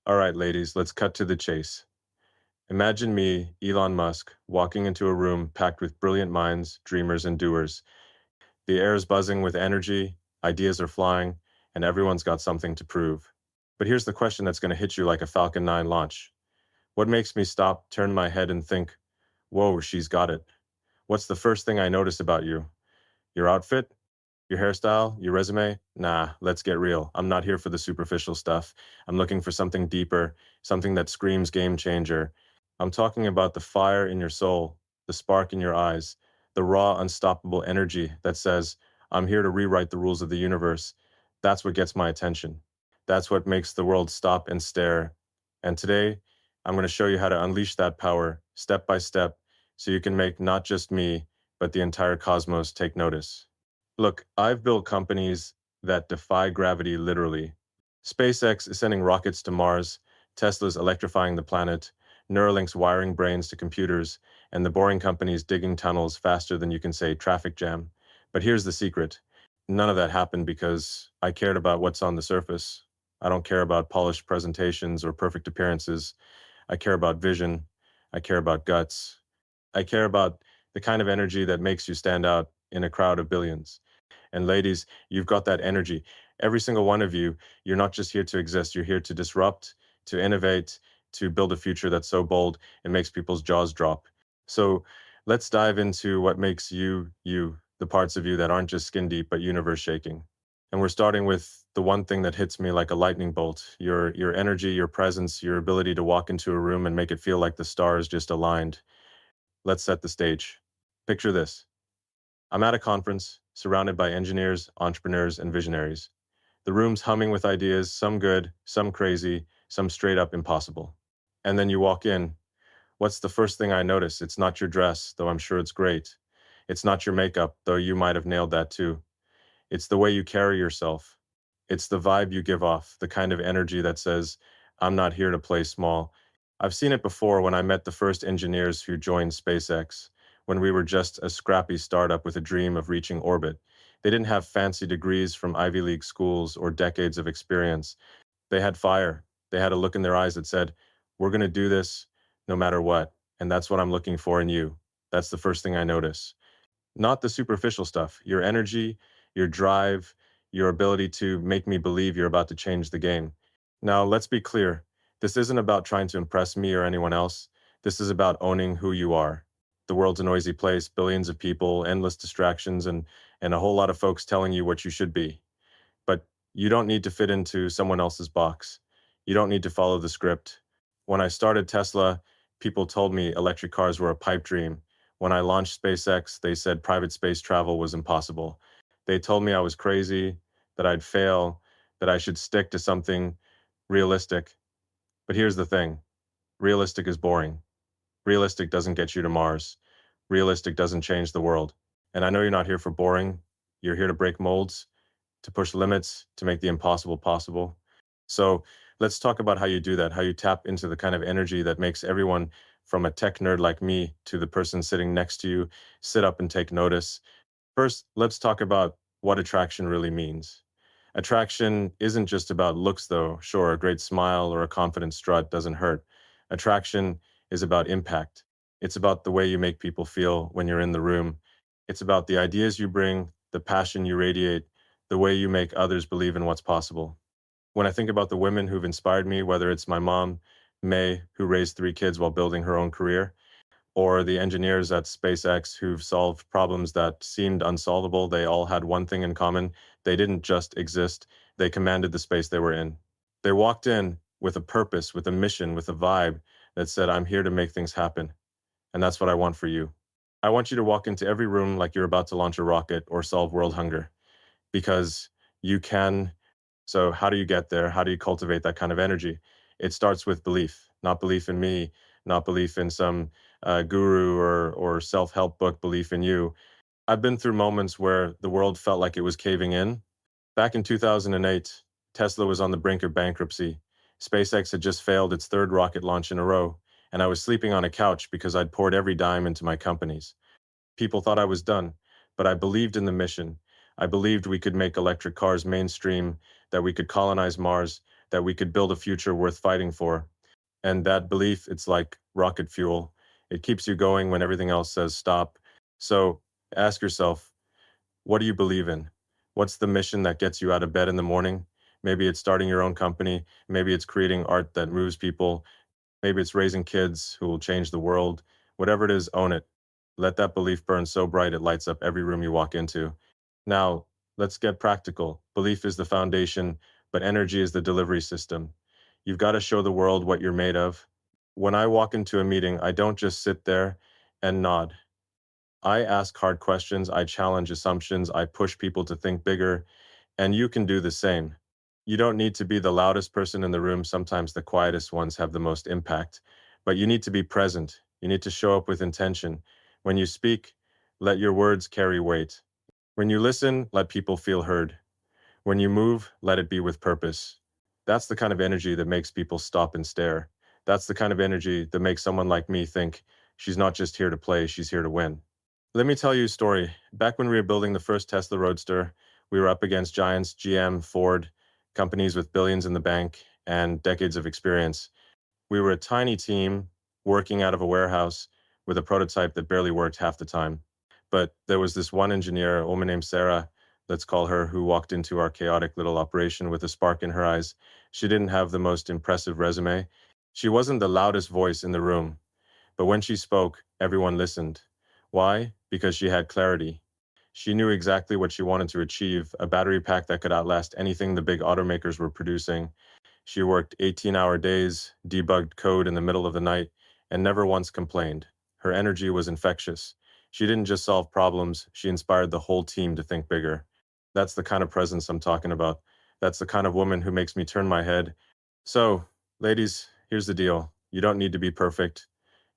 All right, ladies, let's cut to the chase. Imagine me, Elon Musk, walking into a room packed with brilliant minds, dreamers, and doers. The air is buzzing with energy, ideas are flying, and everyone's got something to prove. But here's the question that's going to hit you like a Falcon 9 launch. What makes me stop, turn my head, and think, whoa, she's got it? What's the first thing I notice about you? Your outfit? Your hairstyle? Your resume? Nah, let's get real. I'm not here for the superficial stuff. I'm looking for something deeper, something that screams game changer. I'm talking about the fire in your soul, the spark in your eyes, the raw, unstoppable energy that says, I'm here to rewrite the rules of the universe. That's what gets my attention. That's what makes the world stop and stare. And today, I'm going to show you how to unleash that power step by step so you can make not just me, but the entire cosmos take notice. Look, I've built companies that defy gravity literally. SpaceX is sending rockets to Mars, Tesla's electrifying the planet, Neuralink's wiring brains to computers, and the boring companies digging tunnels faster than you can say traffic jam. But here's the secret. None of that happened because I cared about what's on the surface. I don't care about polished presentations or perfect appearances. I care about vision. I care about guts. I care about the kind of energy that makes you stand out in a crowd of billions. And ladies, you've got that energy. Every single one of you, you're not just here to exist, you're here to disrupt, to innovate, to build a future that's so bold it makes people's jaws drop. So let's dive into what makes you, you, the parts of you that aren't just skin deep, but universe shaking. And we're starting with the one thing that hits me like a lightning bolt, your energy, your presence, your ability to walk into a room and make it feel like the stars just aligned. Let's set the stage. Picture this. I'm at a conference surrounded by engineers, entrepreneurs, and visionaries. The room's humming with ideas, some good, some crazy, some straight up impossible. And then you walk in. What's the first thing I notice? It's not your dress, though I'm sure it's great. It's not your makeup, though you might have nailed that too. It's the way you carry yourself. It's the vibe you give off, the kind of energy that says, I'm not here to play small. I've seen it before when I met the first engineers who joined SpaceX, when we were just a scrappy startup with a dream of reaching orbit. They didn't have fancy degrees from Ivy League schools or decades of experience. They had fire. They had a look in their eyes that said, we're going to do this no matter what. And that's what I'm looking for in you. That's the first thing I notice. Not the superficial stuff, your energy, your drive, your ability to make me believe you're about to change the game. Now, let's be clear. This isn't about trying to impress me or anyone else. This is about owning who you are. The world's a noisy place, billions of people, endless distractions, and a whole lot of folks telling you what you should be. But you don't need to fit into someone else's box. You don't need to follow the script. When I started Tesla, people told me electric cars were a pipe dream. When I launched SpaceX, they said private space travel was impossible. They told me I was crazy, that I'd fail, that I should stick to something realistic. But here's the thing. Realistic is boring. Realistic doesn't get you to Mars. Realistic doesn't change the world. And I know you're not here for boring. You're here to break molds, to push limits, to make the impossible possible. So let's talk about how you do that, how you tap into the kind of energy that makes everyone from a tech nerd like me to the person sitting next to you sit up and take notice. First, let's talk about what attraction really means. Attraction isn't just about looks, though. Sure, a great smile or a confident strut doesn't hurt. Attraction is about impact. It's about the way you make people feel when you're in the room. It's about the ideas you bring, the passion you radiate, the way you make others believe in what's possible. When I think about the women who've inspired me, whether it's my mom, May, who raised three kids while building her own career, or the engineers at SpaceX who've solved problems that seemed unsolvable, they all had one thing in common. They didn't just exist, they commanded the space they were in. They walked in with a purpose, with a mission, with a vibe that said, I'm here to make things happen. And that's what I want for you. I want you to walk into every room like you're about to launch a rocket or solve world hunger, because you can. So how do you get there? How do you cultivate that kind of energy? It starts with belief, not belief in me, not belief in some guru or self-help book, belief in you. I've been through moments where the world felt like it was caving in. Back in 2008, Tesla was on the brink of bankruptcy. SpaceX had just failed its third rocket launch in a row, and I was sleeping on a couch because I'd poured every dime into my companies. People thought I was done, but I believed in the mission. I believed we could make electric cars mainstream, that we could colonize Mars, that we could build a future worth fighting for. And that belief, it's like rocket fuel. It keeps you going when everything else says stop. So ask yourself, what do you believe in? What's the mission that gets you out of bed in the morning? Maybe it's starting your own company. Maybe it's creating art that moves people. Maybe it's raising kids who will change the world. Whatever it is, own it. Let that belief burn so bright it lights up every room you walk into. Now, let's get practical. Belief is the foundation, but energy is the delivery system. You've got to show the world what you're made of. When I walk into a meeting, I don't just sit there and nod. I ask hard questions, I challenge assumptions, I push people to think bigger, and you can do the same. You don't need to be the loudest person in the room. Sometimes the quietest ones have the most impact. But you need to be present. You need to show up with intention. When you speak, let your words carry weight. When you listen, let people feel heard. When you move, let it be with purpose. That's the kind of energy that makes people stop and stare. That's the kind of energy that makes someone like me think she's not just here to play, she's here to win. Let me tell you a story. Back when we were building the first Tesla Roadster, we were up against giants, GM, Ford, companies with billions in the bank and decades of experience. We were a tiny team working out of a warehouse with a prototype that barely worked half the time. But there was this one engineer, a woman named Sarah, let's call her, who walked into our chaotic little operation with a spark in her eyes. She didn't have the most impressive resume. She wasn't the loudest voice in the room, but when she spoke, everyone listened. Why? Because she had clarity. She knew exactly what she wanted to achieve, a battery pack that could outlast anything the big automakers were producing. She worked 18-hour days, debugged code in the middle of the night, and never once complained. Her energy was infectious. She didn't just solve problems, she inspired the whole team to think bigger. That's the kind of presence I'm talking about. That's the kind of woman who makes me turn my head. So, ladies, here's the deal. You don't need to be perfect.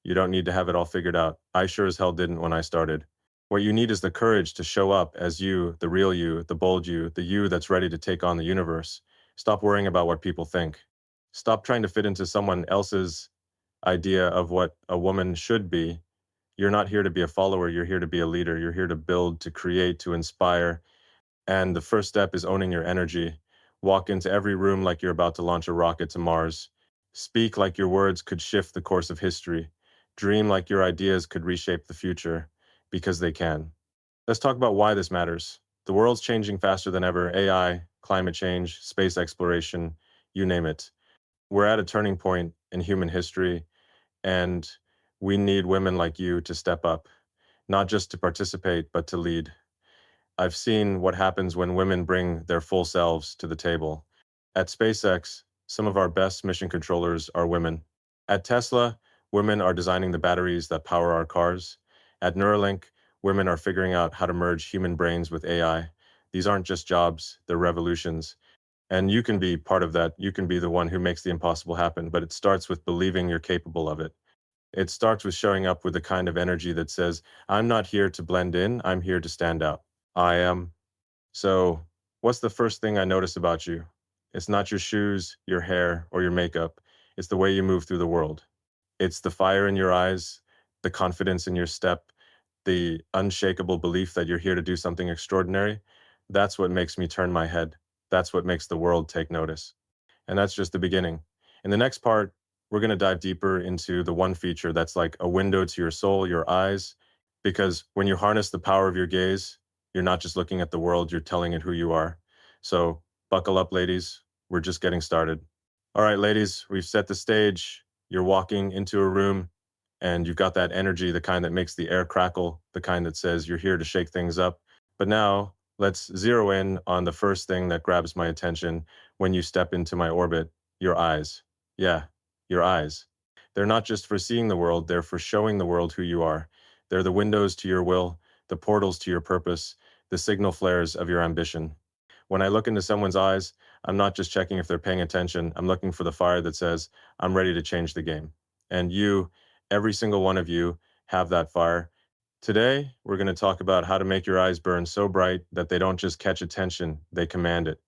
You don't need to have it all figured out. I sure as hell didn't when I started. What you need is the courage to show up as you, the real you, the bold you, the you that's ready to take on the universe. Stop worrying about what people think. Stop trying to fit into someone else's idea of what a woman should be. You're not here to be a follower, you're here to be a leader. You're here to build, to create, to inspire. And the first step is owning your energy. Walk into every room like you're about to launch a rocket to Mars. Speak like your words could shift the course of history. Dream like your ideas could reshape the future, because they can. Let's talk about why this matters. The world's changing faster than ever. AI, climate change, space exploration, you name it. We're at a turning point in human history, and we need women like you to step up, not just to participate, but to lead. I've seen what happens when women bring their full selves to the table. At SpaceX, some of our best mission controllers are women. At Tesla, women are designing the batteries that power our cars. At Neuralink, women are figuring out how to merge human brains with AI. These aren't just jobs, they're revolutions. And you can be part of that. You can be the one who makes the impossible happen, but it starts with believing you're capable of it. It starts with showing up with the kind of energy that says, I'm not here to blend in, I'm here to stand out. I am. So, what's the first thing I notice about you? It's not your shoes, your hair, or your makeup. It's the way you move through the world. It's the fire in your eyes, the confidence in your step, the unshakable belief that you're here to do something extraordinary. That's what makes me turn my head. That's what makes the world take notice. And that's just the beginning. In the next part, we're going to dive deeper into the one feature that's like a window to your soul, your eyes, because when you harness the power of your gaze, you're not just looking at the world, you're telling it who you are. So buckle up, ladies. We're just getting started. All right, ladies, we've set the stage. You're walking into a room and you've got that energy, the kind that makes the air crackle, the kind that says you're here to shake things up. But now let's zero in on the first thing that grabs my attention when you step into my orbit, your eyes. Yeah, your eyes. They're not just for seeing the world, they're for showing the world who you are. They're the windows to your will, the portals to your purpose, the signal flares of your ambition. When I look into someone's eyes, I'm not just checking if they're paying attention, I'm looking for the fire that says, I'm ready to change the game. And you, every single one of you, have that fire. Today, we're going to talk about how to make your eyes burn so bright that they don't just catch attention, they command it.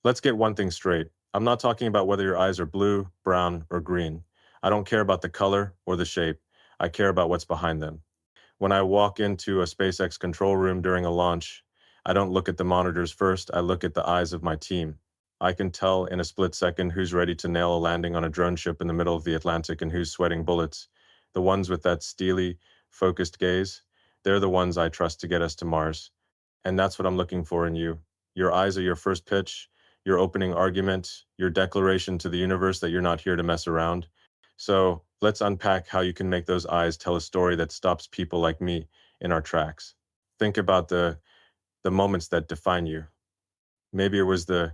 Let's get one thing straight. I'm not talking about whether your eyes are blue, brown, or green. I don't care about the color or the shape. I care about what's behind them. When I walk into a SpaceX control room during a launch, I don't look at the monitors first, I look at the eyes of my team. I can tell in a split second who's ready to nail a landing on a drone ship in the middle of the Atlantic and who's sweating bullets. The ones with that steely, focused gaze, they're the ones I trust to get us to Mars. And that's what I'm looking for in you. Your eyes are your first pitch, your opening argument, your declaration to the universe that you're not here to mess around. So let's unpack how you can make those eyes tell a story that stops people like me in our tracks. Think about the moments that define you. Maybe it was the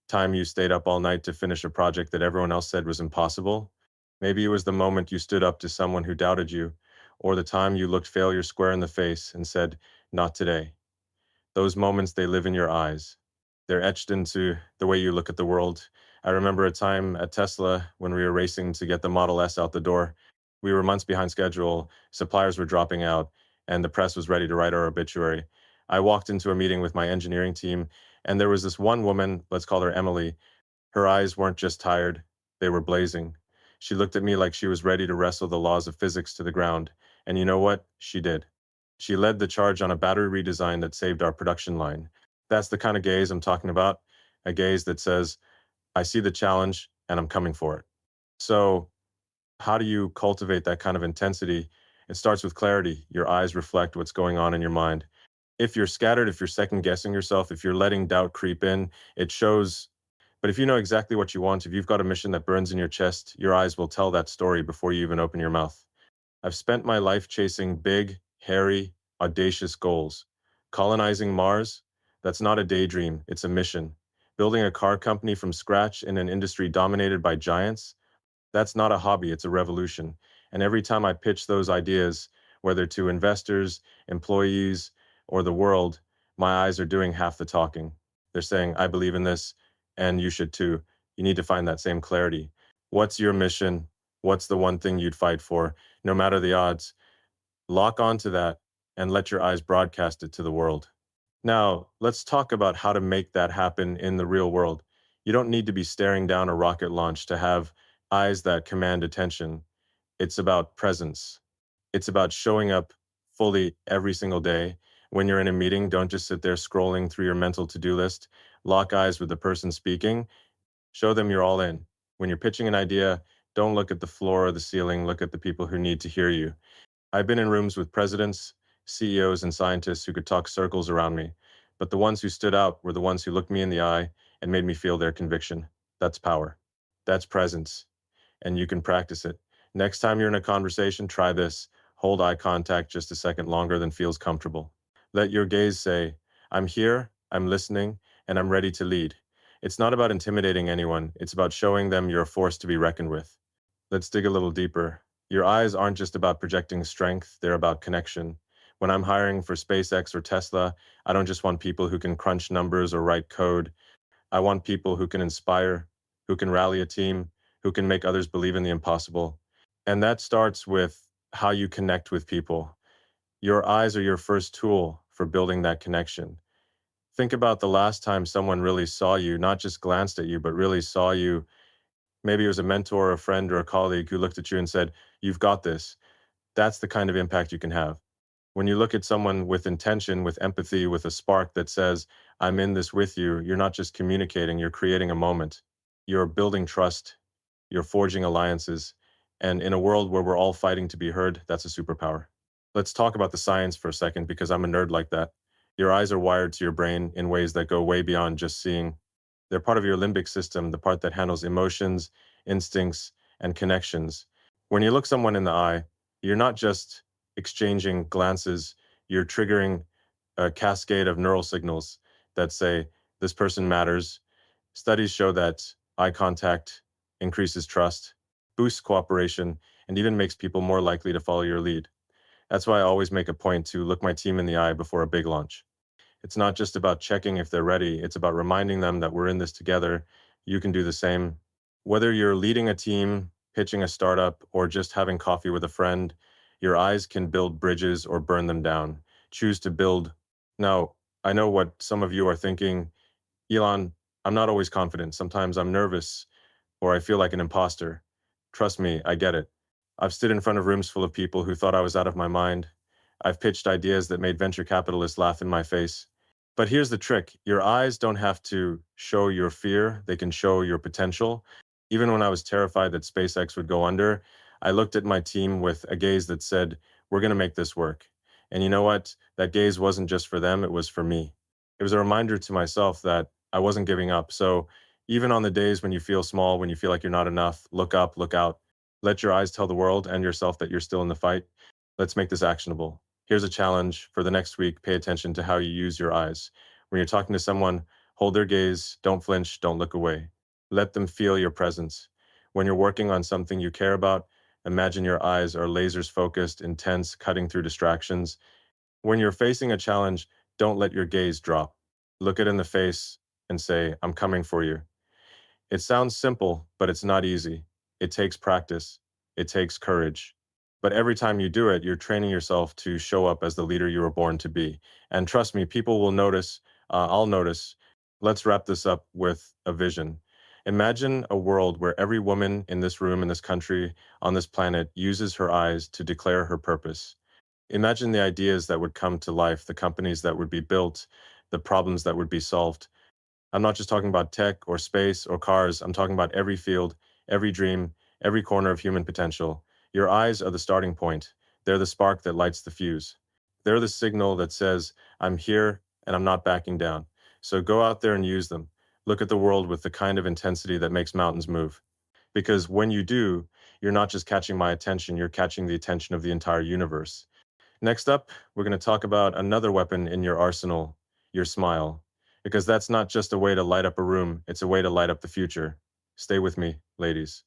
time you stayed up all night to finish a project that everyone else said was impossible. Maybe it was the moment you stood up to someone who doubted you, or the time you looked failure square in the face and said, "Not today." Those moments, they live in your eyes. They're etched into the way you look at the world. I remember a time at Tesla when we were racing to get the Model S out the door. We were months behind schedule, suppliers were dropping out, and the press was ready to write our obituary. I walked into a meeting with my engineering team, and there was this one woman, let's call her Emily. Her eyes weren't just tired, they were blazing. She looked at me like she was ready to wrestle the laws of physics to the ground. And you know what? She did. She led the charge on a battery redesign that saved our production line. That's the kind of gaze I'm talking about. A gaze that says, I see the challenge and I'm coming for it. So, how do you cultivate that kind of intensity? It starts with clarity. Your eyes reflect what's going on in your mind. If you're scattered, if you're second guessing yourself, if you're letting doubt creep in, it shows. But if you know exactly what you want, if you've got a mission that burns in your chest, your eyes will tell that story before you even open your mouth. I've spent my life chasing big, hairy, audacious goals. Colonizing Mars? That's not a daydream, it's a mission. Building a car company from scratch in an industry dominated by giants? That's not a hobby, it's a revolution. And every time I pitch those ideas, whether to investors, employees, or the world, my eyes are doing half the talking. They're saying, I believe in this, and you should too. You need to find that same clarity. What's your mission? What's the one thing you'd fight for, no matter the odds? Lock onto that and let your eyes broadcast it to the world. Now, let's talk about how to make that happen in the real world. You don't need to be staring down a rocket launch to have eyes that command attention. It's about presence. It's about showing up fully every single day. When you're in a meeting, don't just sit there scrolling through your mental to-do list. Lock eyes with the person speaking. Show them you're all in. When you're pitching an idea, don't look at the floor or the ceiling, look at the people who need to hear you. I've been in rooms with presidents, CEOs, and scientists who could talk circles around me, but the ones who stood out were the ones who looked me in the eye and made me feel their conviction. That's power. That's presence. And you can practice it. Next time you're in a conversation, try this. Hold eye contact just a second longer than feels comfortable. Let your gaze say, I'm here, I'm listening, and I'm ready to lead. It's not about intimidating anyone, it's about showing them you're a force to be reckoned with. Let's dig a little deeper. Your eyes aren't just about projecting strength, they're about connection. When I'm hiring for SpaceX or Tesla, I don't just want people who can crunch numbers or write code. I want people who can inspire, who can rally a team, who can make others believe in the impossible. And that starts with how you connect with people. Your eyes are your first tool for building that connection. Think about the last time someone really saw you, not just glanced at you, but really saw you. Maybe it was a mentor, a friend, or a colleague who looked at you and said, You've got this. That's the kind of impact you can have. When you look at someone with intention, with empathy, with a spark that says, I'm in this with you, you're not just communicating, you're creating a moment. You're building trust, you're forging alliances. And in a world where we're all fighting to be heard, that's a superpower. Let's talk about the science for a second because I'm a nerd like that. Your eyes are wired to your brain in ways that go way beyond just seeing. They're part of your limbic system, the part that handles emotions, instincts, and connections. When you look someone in the eye, you're not just exchanging glances, you're triggering a cascade of neural signals that say, this person matters. Studies show that eye contact increases trust, boosts cooperation, and even makes people more likely to follow your lead. That's why I always make a point to look my team in the eye before a big launch. It's not just about checking if they're ready, it's about reminding them that we're in this together. You can do the same. Whether you're leading a team, pitching a startup, or just having coffee with a friend, your eyes can build bridges or burn them down. Choose to build. Now, I know what some of you are thinking. Elon, I'm not always confident. Sometimes I'm nervous or I feel like an imposter. Trust me, I get it. I've stood in front of rooms full of people who thought I was out of my mind. I've pitched ideas that made venture capitalists laugh in my face. But here's the trick. Your eyes don't have to show your fear. They can show your potential. Even when I was terrified that SpaceX would go under, I looked at my team with a gaze that said, we're going to make this work. And you know what? That gaze wasn't just for them, it was for me. It was a reminder to myself that I wasn't giving up. So even on the days when you feel small, when you feel like you're not enough, look up, look out. Let your eyes tell the world and yourself that you're still in the fight. Let's make this actionable. Here's a challenge for the next week. Pay attention to how you use your eyes. When you're talking to someone, hold their gaze, don't flinch, don't look away. Let them feel your presence. When you're working on something you care about, imagine your eyes are lasers focused, intense, cutting through distractions. When you're facing a challenge, don't let your gaze drop. Look it in the face and say, I'm coming for you. It sounds simple, but it's not easy. It takes practice. It takes courage. But every time you do it, you're training yourself to show up as the leader you were born to be. And trust me, people will notice. I'll notice. Let's wrap this up with a vision. Imagine a world where every woman in this room, in this country, on this planet, uses her eyes to declare her purpose. Imagine the ideas that would come to life, the companies that would be built, the problems that would be solved. I'm not just talking about tech or space or cars. I'm talking about every field, every dream, every corner of human potential. Your eyes are the starting point. They're the spark that lights the fuse. They're the signal that says, I'm here and I'm not backing down. So go out there and use them. Look at the world with the kind of intensity that makes mountains move. Because when you do, you're not just catching my attention, you're catching the attention of the entire universe. Next up, we're going to talk about another weapon in your arsenal, your smile. Because that's not just a way to light up a room, it's a way to light up the future. Stay with me, ladies.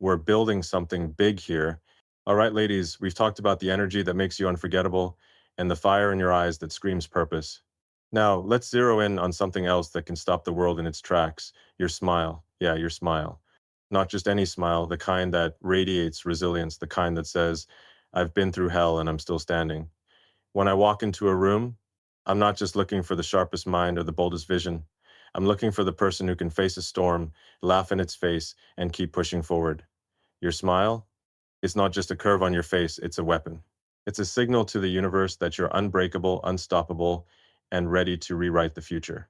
We're building something big here. All right, ladies, we've talked about the energy that makes you unforgettable and the fire in your eyes that screams purpose. Now, let's zero in on something else that can stop the world in its tracks, your smile. Yeah, your smile. Not just any smile, the kind that radiates resilience, the kind that says, I've been through hell and I'm still standing. When I walk into a room, I'm not just looking for the sharpest mind or the boldest vision. I'm looking for the person who can face a storm, laugh in its face, and keep pushing forward. Your smile? It's not just a curve on your face, it's a weapon. It's a signal to the universe that you're unbreakable, unstoppable, and ready to rewrite the future.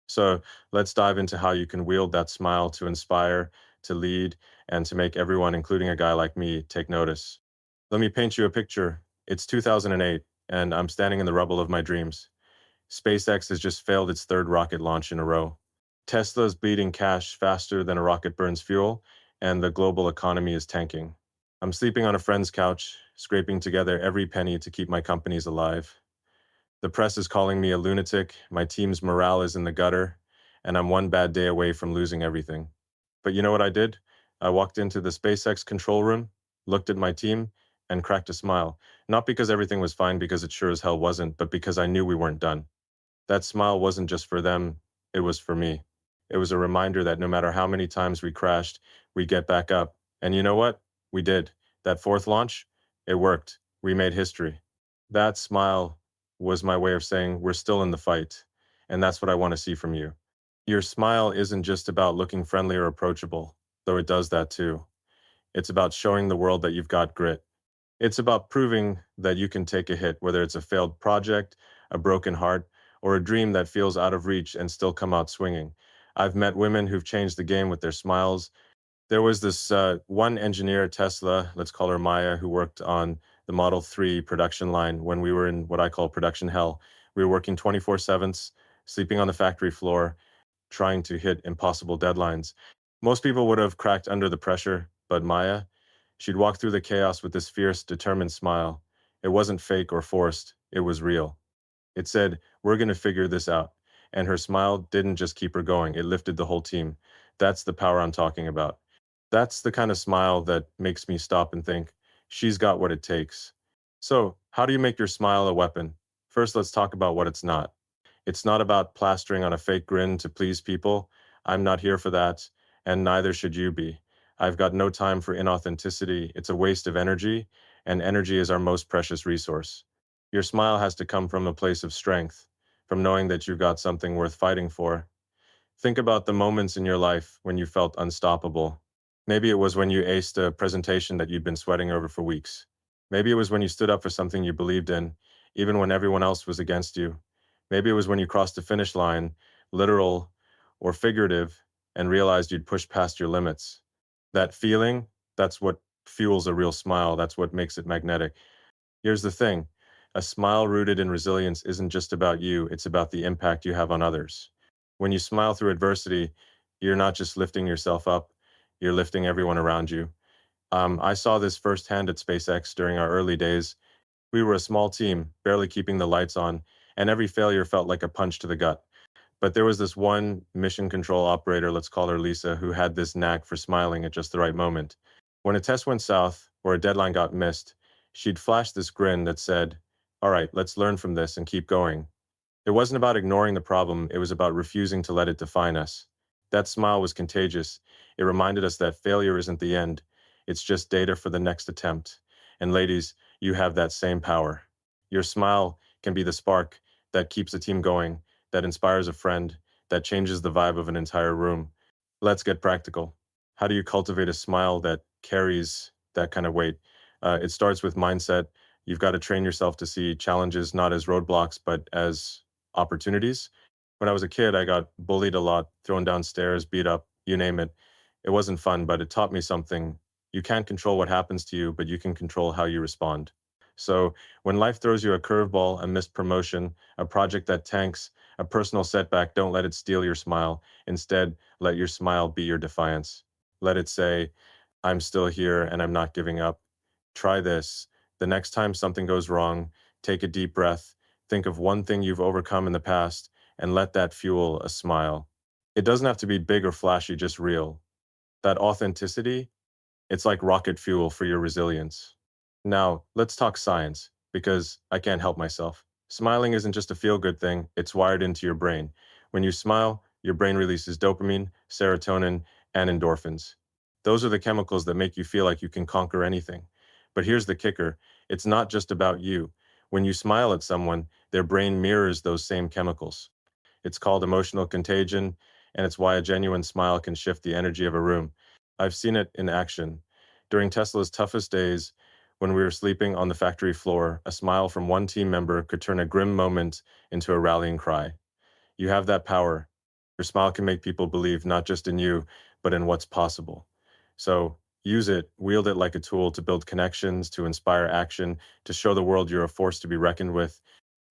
So let's dive into how you can wield that smile to inspire, to lead, and to make everyone, including a guy like me, take notice. Let me paint you a picture. It's 2008, and I'm standing in the rubble of my dreams. SpaceX has just failed its third rocket launch in a row. Tesla's bleeding cash faster than a rocket burns fuel, and the global economy is tanking. I'm sleeping on a friend's couch, scraping together every penny to keep my companies alive. The press is calling me a lunatic, my team's morale is in the gutter, and I'm one bad day away from losing everything. But you know what I did? I walked into the SpaceX control room, looked at my team, and cracked a smile. Not because everything was fine, because it sure as hell wasn't, but because I knew we weren't done. That smile wasn't just for them, it was for me. It was a reminder that no matter how many times we crashed, we get back up. And you know what? We did. That fourth launch, it worked. We made history. That smile was my way of saying we're still in the fight. And that's what I want to see from you. Your smile isn't just about looking friendly or approachable, though it does that too. It's about showing the world that you've got grit. It's about proving that you can take a hit, whether it's a failed project, a broken heart, or a dream that feels out of reach and still come out swinging. I've met women who've changed the game with their smiles. There was this one engineer at Tesla, let's call her Maya, who worked on the Model 3 production line when we were in what I call production hell. We were working 24/7, sleeping on the factory floor, trying to hit impossible deadlines. Most people would have cracked under the pressure, but Maya, she'd walk through the chaos with this fierce, determined smile. It wasn't fake or forced, it was real. It said, we're going to figure this out. And her smile didn't just keep her going, it lifted the whole team. That's the power I'm talking about. That's the kind of smile that makes me stop and think, she's got what it takes. So, how do you make your smile a weapon? First, let's talk about what it's not. It's not about plastering on a fake grin to please people. I'm not here for that, and neither should you be. I've got no time for inauthenticity. It's a waste of energy, and energy is our most precious resource. Your smile has to come from a place of strength, from knowing that you've got something worth fighting for. Think about the moments in your life when you felt unstoppable. Maybe it was when you aced a presentation that you'd been sweating over for weeks. Maybe it was when you stood up for something you believed in, even when everyone else was against you. Maybe it was when you crossed the finish line, literal or figurative, and realized you'd pushed past your limits. That feeling, that's what fuels a real smile. That's what makes it magnetic. Here's the thing, a smile rooted in resilience isn't just about you, it's about the impact you have on others. When you smile through adversity, you're not just lifting yourself up, you're lifting everyone around you. I saw this firsthand at SpaceX during our early days. We were a small team, barely keeping the lights on, and every failure felt like a punch to the gut. But there was this one mission control operator, let's call her Lisa, who had this knack for smiling at just the right moment. When a test went south or a deadline got missed, she'd flash this grin that said, "All right, let's learn from this and keep going." It wasn't about ignoring the problem, it was about refusing to let it define us. That smile was contagious. It reminded us that failure isn't the end, it's just data for the next attempt. And ladies, you have that same power. Your smile can be the spark that keeps the team going, that inspires a friend, that changes the vibe of an entire room. Let's get practical. How do you cultivate a smile that carries that kind of weight? It starts with mindset. You've got to train yourself to see challenges not as roadblocks, but as opportunities. When I was a kid, I got bullied a lot, thrown downstairs, beat up, you name it. It wasn't fun, but it taught me something. You can't control what happens to you, but you can control how you respond. So when life throws you a curveball, a missed promotion, a project that tanks, a personal setback, don't let it steal your smile. Instead, let your smile be your defiance. Let it say, I'm still here and I'm not giving up. Try this. The next time something goes wrong, take a deep breath, think of one thing you've overcome in the past, and let that fuel a smile. It doesn't have to be big or flashy, just real. That authenticity, it's like rocket fuel for your resilience. Now, let's talk science, because I can't help myself. Smiling isn't just a feel good thing, it's wired into your brain. When you smile, your brain releases dopamine, serotonin, and endorphins. Those are the chemicals that make you feel like you can conquer anything. But here's the kicker, it's not just about you. When you smile at someone, their brain mirrors those same chemicals. It's called emotional contagion, and it's why a genuine smile can shift the energy of a room. I've seen it in action. During Tesla's toughest days, when we were sleeping on the factory floor, a smile from one team member could turn a grim moment into a rallying cry. You have that power. Your smile can make people believe not just in you, but in what's possible. So use it, wield it like a tool to build connections, to inspire action, to show the world you're a force to be reckoned with.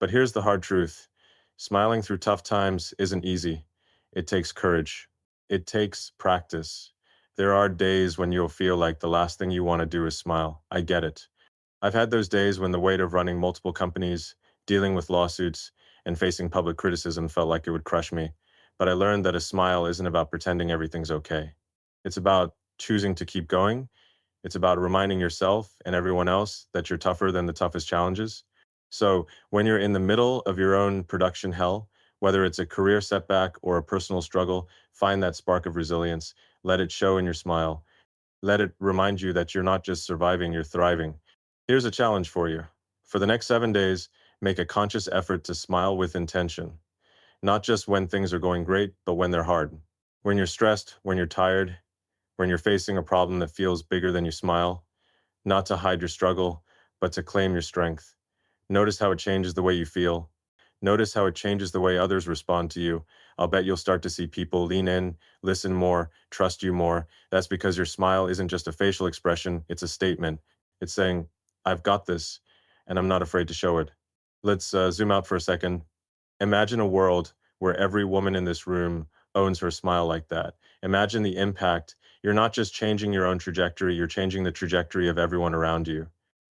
But here's the hard truth. Smiling through tough times isn't easy. It takes courage. It takes practice. There are days when you'll feel like the last thing you want to do is smile. I get it. I've had those days when the weight of running multiple companies, dealing with lawsuits, and facing public criticism felt like it would crush me. But I learned that a smile isn't about pretending everything's okay. It's about choosing to keep going. It's about reminding yourself and everyone else that you're tougher than the toughest challenges. So when you're in the middle of your own production hell, whether it's a career setback or a personal struggle, find that spark of resilience. Let it show in your smile. Let it remind you that you're not just surviving, you're thriving. Here's a challenge for you. For the next 7 days, make a conscious effort to smile with intention, not just when things are going great, but when they're hard. When you're stressed, when you're tired, when you're facing a problem that feels bigger than you smile, not to hide your struggle, but to claim your strength. Notice how it changes the way you feel. Notice how it changes the way others respond to you. I'll bet you'll start to see people lean in, listen more, trust you more. That's because your smile isn't just a facial expression, it's a statement. It's saying, I've got this, and I'm not afraid to show it. Let's zoom out for a second. Imagine a world where every woman in this room owns her smile like that. Imagine the impact. You're not just changing your own trajectory, you're changing the trajectory of everyone around you.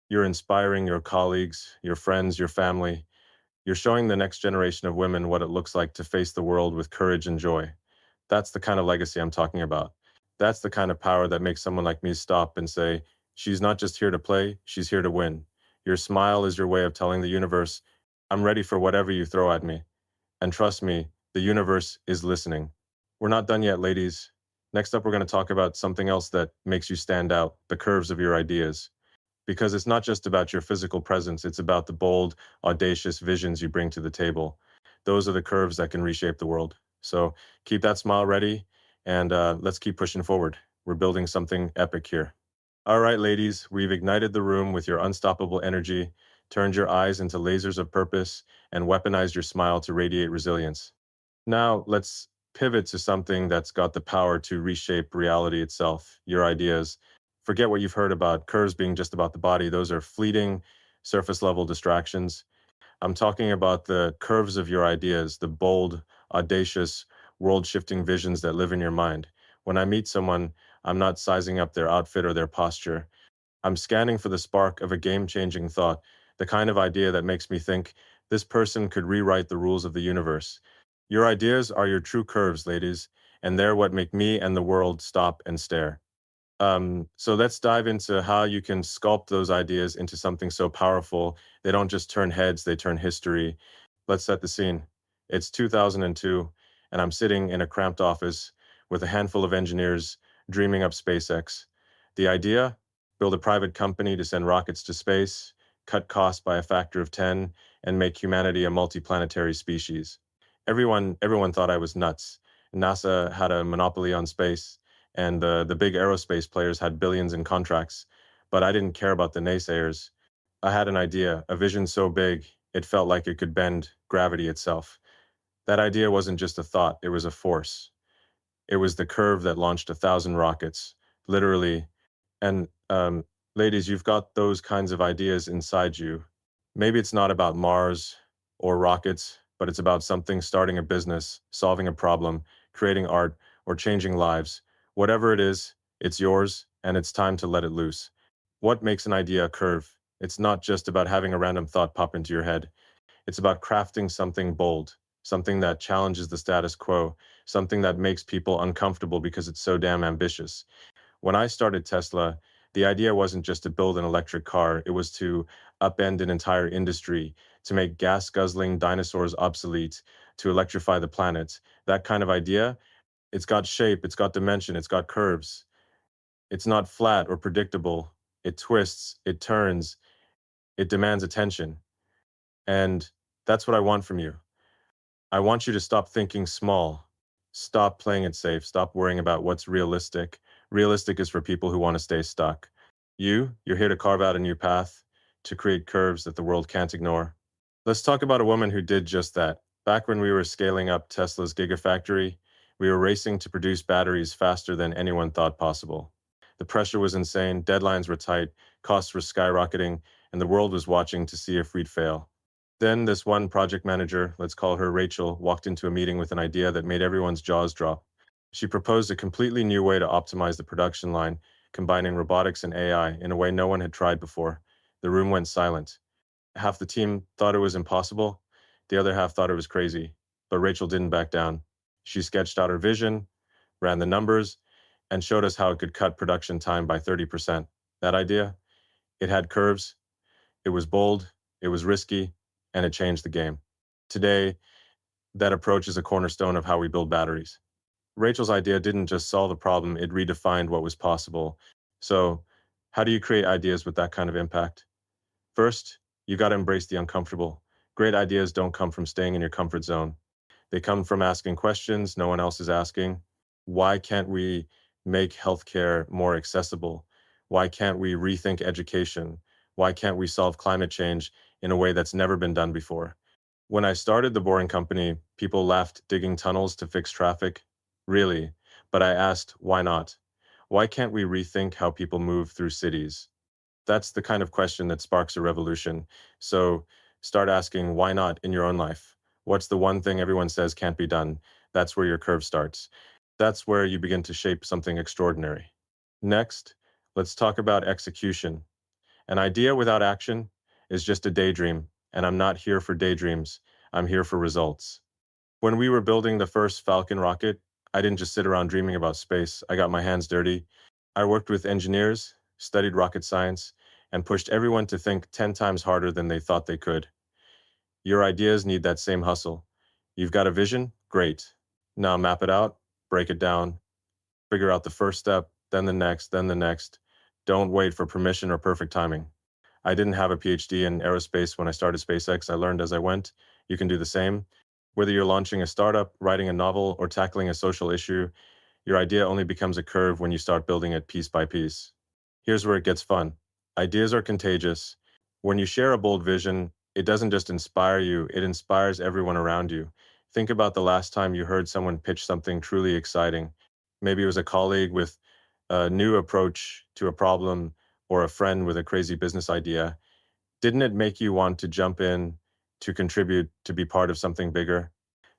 You're inspiring your colleagues, your friends, your family. You're showing the next generation of women what it looks like to face the world with courage and joy. That's the kind of legacy I'm talking about. That's the kind of power that makes someone like me stop and say, she's not just here to play, she's here to win. Your smile is your way of telling the universe, I'm ready for whatever you throw at me. And trust me, the universe is listening. We're not done yet, ladies. Next up, we're going to talk about something else that makes you stand out, the curves of your ideas. Because it's not just about your physical presence, it's about the bold, audacious visions you bring to the table. Those are the curves that can reshape the world. So keep that smile ready, and let's keep pushing forward. We're building something epic here. All right, ladies, we've ignited the room with your unstoppable energy. turned your eyes into lasers of purpose, and weaponized your smile to radiate resilience. Now, let's pivot to something that's got the power to reshape reality itself, your ideas. Forget what you've heard about curves being just about the body, those are fleeting, surface level distractions. I'm talking about the curves of your ideas, the bold, audacious, world shifting visions that live in your mind. When I meet someone, I'm not sizing up their outfit or their posture. I'm scanning for the spark of a game changing thought, the kind of idea that makes me think this person could rewrite the rules of the universe. Your ideas are your true curves, ladies, and they're what make me and the world stop and stare. So let's dive into how you can sculpt those ideas into something so powerful. They don't just turn heads, they turn history. Let's set the scene. It's 2002, and I'm sitting in a cramped office with a handful of engineers dreaming up SpaceX. The idea? Build a private company to send rockets to space, cut costs by a factor of 10, and make humanity a multiplanetary species. Everyone thought I was nuts. NASA had a monopoly on space, and the big aerospace players had billions in contracts, but I didn't care about the naysayers. I had an idea, a vision so big, it felt like it could bend gravity itself. That idea wasn't just a thought, it was a force. It was the curve that launched 1,000 rockets, literally. And ladies, you've got those kinds of ideas inside you. Maybe it's not about Mars or rockets, but it's about something starting a business, solving a problem, creating art, or changing lives. Whatever it is, it's yours, and it's time to let it loose. What makes an idea a curve? It's not just about having a random thought pop into your head. It's about crafting something bold, something that challenges the status quo, something that makes people uncomfortable because it's so damn ambitious. When I started Tesla, the idea wasn't just to build an electric car, it was to upend an entire industry, to make gas guzzling dinosaurs obsolete, to electrify the planet. That kind of idea, it's got shape, it's got dimension, it's got curves. It's not flat or predictable. It twists, it turns, it demands attention. And that's what I want from you. I want you to stop thinking small. Stop playing it safe. Stop worrying about what's realistic. Realistic is for people who want to stay stuck. You're here to carve out a new path, to create curves that the world can't ignore. Let's talk about a woman who did just that. Back when we were scaling up Tesla's Gigafactory, we were racing to produce batteries faster than anyone thought possible. The pressure was insane, deadlines were tight, costs were skyrocketing, and the world was watching to see if we'd fail. Then this one project manager, let's call her Rachel, walked into a meeting with an idea that made everyone's jaws drop. She proposed a completely new way to optimize the production line, combining robotics and AI in a way no one had tried before. The room went silent. Half the team thought it was impossible, the other half thought it was crazy. But Rachel didn't back down. She sketched out her vision, ran the numbers, and showed us how it could cut production time by 30%. That idea? It had curves, it was bold, it was risky, and it changed the game. Today, that approach is a cornerstone of how we build batteries. Rachel's idea didn't just solve a problem, it redefined what was possible. So, how do you create ideas with that kind of impact? First, you got to embrace the uncomfortable. Great ideas don't come from staying in your comfort zone. They come from asking questions no one else is asking. Why can't we make healthcare more accessible? Why can't we rethink education? Why can't we solve climate change in a way that's never been done before? When I started the Boring Company, people laughed digging tunnels to fix traffic. Really? But I asked, why not? Why can't we rethink how people move through cities? That's the kind of question that sparks a revolution. So start asking, why not in your own life? What's the one thing everyone says can't be done? That's where your curve starts. That's where you begin to shape something extraordinary. Next, let's talk about execution. An idea without action is just a daydream, and I'm not here for daydreams. I'm here for results. When we were building the first Falcon rocket, I didn't just sit around dreaming about space. I got my hands dirty. I worked with engineers, studied rocket science, and pushed everyone to think 10 times harder than they thought they could. Your ideas need that same hustle. You've got a vision? Great. Now map it out, break it down, figure out the first step, then the next, then the next. Don't wait for permission or perfect timing. I didn't have a PhD in aerospace when I started SpaceX. I learned as I went. You can do the same. Whether you're launching a startup, writing a novel, or tackling a social issue, your idea only becomes a curve when you start building it piece by piece. Here's where it gets fun. Ideas are contagious. When you share a bold vision, it doesn't just inspire you, it inspires everyone around you. Think about the last time you heard someone pitch something truly exciting. Maybe it was a colleague with a new approach to a problem or a friend with a crazy business idea. Didn't it make you want to jump in, to contribute, to be part of something bigger?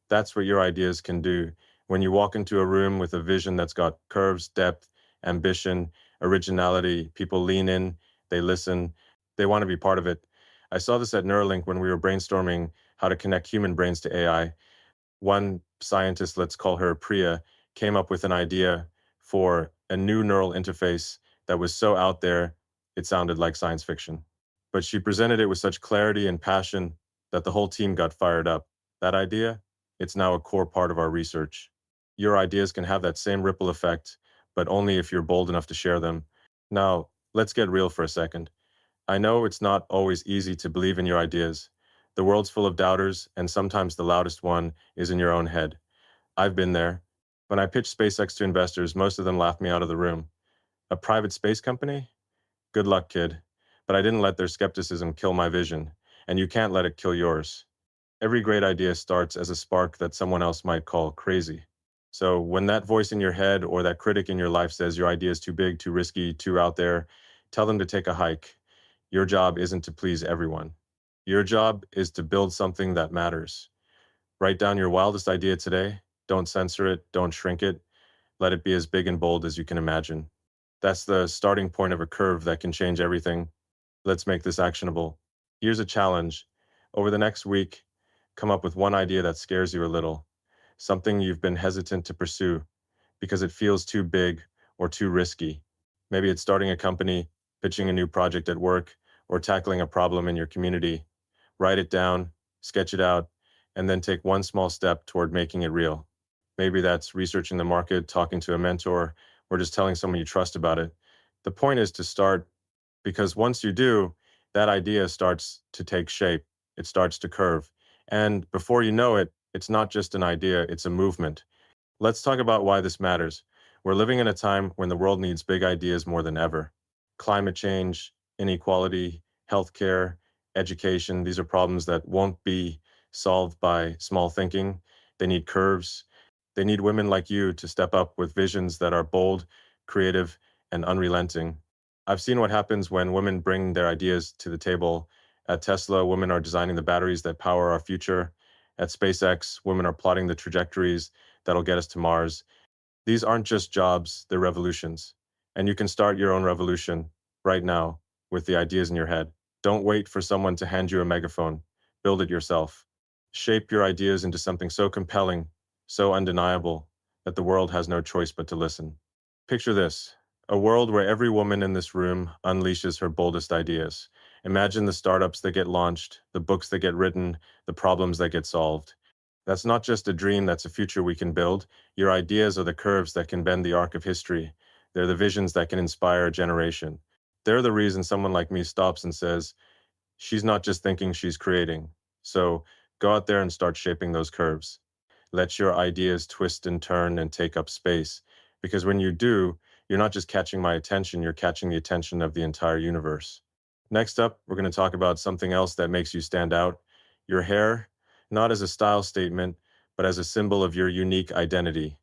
That's what your ideas can do. When you walk into a room with a vision that's got curves, depth, ambition, originality, people lean in, they listen, they want to be part of it. I saw this at Neuralink when we were brainstorming how to connect human brains to AI. One scientist, let's call her Priya, came up with an idea for a new neural interface that was so out there, it sounded like science fiction. But she presented it with such clarity and passion that the whole team got fired up. That idea, it's now a core part of our research. Your ideas can have that same ripple effect, but only if you're bold enough to share them. Now, let's get real for a second. I know it's not always easy to believe in your ideas. The world's full of doubters, and sometimes the loudest one is in your own head. I've been there. When I pitched SpaceX to investors, most of them laughed me out of the room. A private space company? Good luck, kid. But I didn't let their skepticism kill my vision, and you can't let it kill yours. Every great idea starts as a spark that someone else might call crazy. So when that voice in your head or that critic in your life says your idea is too big, too risky, too out there, tell them to take a hike. Your job isn't to please everyone. Your job is to build something that matters. Write down your wildest idea today. Don't censor it. Don't shrink it. Let it be as big and bold as you can imagine. That's the starting point of a curve that can change everything. Let's make this actionable. Here's a challenge. Over the next week, come up with one idea that scares you a little, something you've been hesitant to pursue because it feels too big or too risky. Maybe it's starting a company, pitching a new project at work, or tackling a problem in your community. Write it down, sketch it out, and then take one small step toward making it real. Maybe that's researching the market, talking to a mentor, or just telling someone you trust about it. The point is to start, because once you do, that idea starts to take shape. It starts to curve. And before you know it, it's not just an idea, it's a movement. Let's talk about why this matters. We're living in a time when the world needs big ideas more than ever. Climate change, inequality, healthcare, education, these are problems that won't be solved by small thinking. They need curves. They need women like you to step up with visions that are bold, creative, and unrelenting. I've seen what happens when women bring their ideas to the table. At Tesla, women are designing the batteries that power our future. At SpaceX, women are plotting the trajectories that'll get us to Mars. These aren't just jobs, they're revolutions. And you can start your own revolution right now with the ideas in your head. Don't wait for someone to hand you a megaphone. Build it yourself. Shape your ideas into something so compelling, so undeniable, that the world has no choice but to listen. Picture this, a world where every woman in this room unleashes her boldest ideas. Imagine the startups that get launched, the books that get written, the problems that get solved. That's not just a dream, that's a future we can build. Your ideas are the curves that can bend the arc of history. They're the visions that can inspire a generation. They're the reason someone like me stops and says, she's not just thinking, she's creating. So go out there and start shaping those curves. Let your ideas twist and turn and take up space. Because when you do, you're not just catching my attention, you're catching the attention of the entire universe. Next up, we're going to talk about something else that makes you stand out, your hair, not as a style statement, but as a symbol of your unique identity.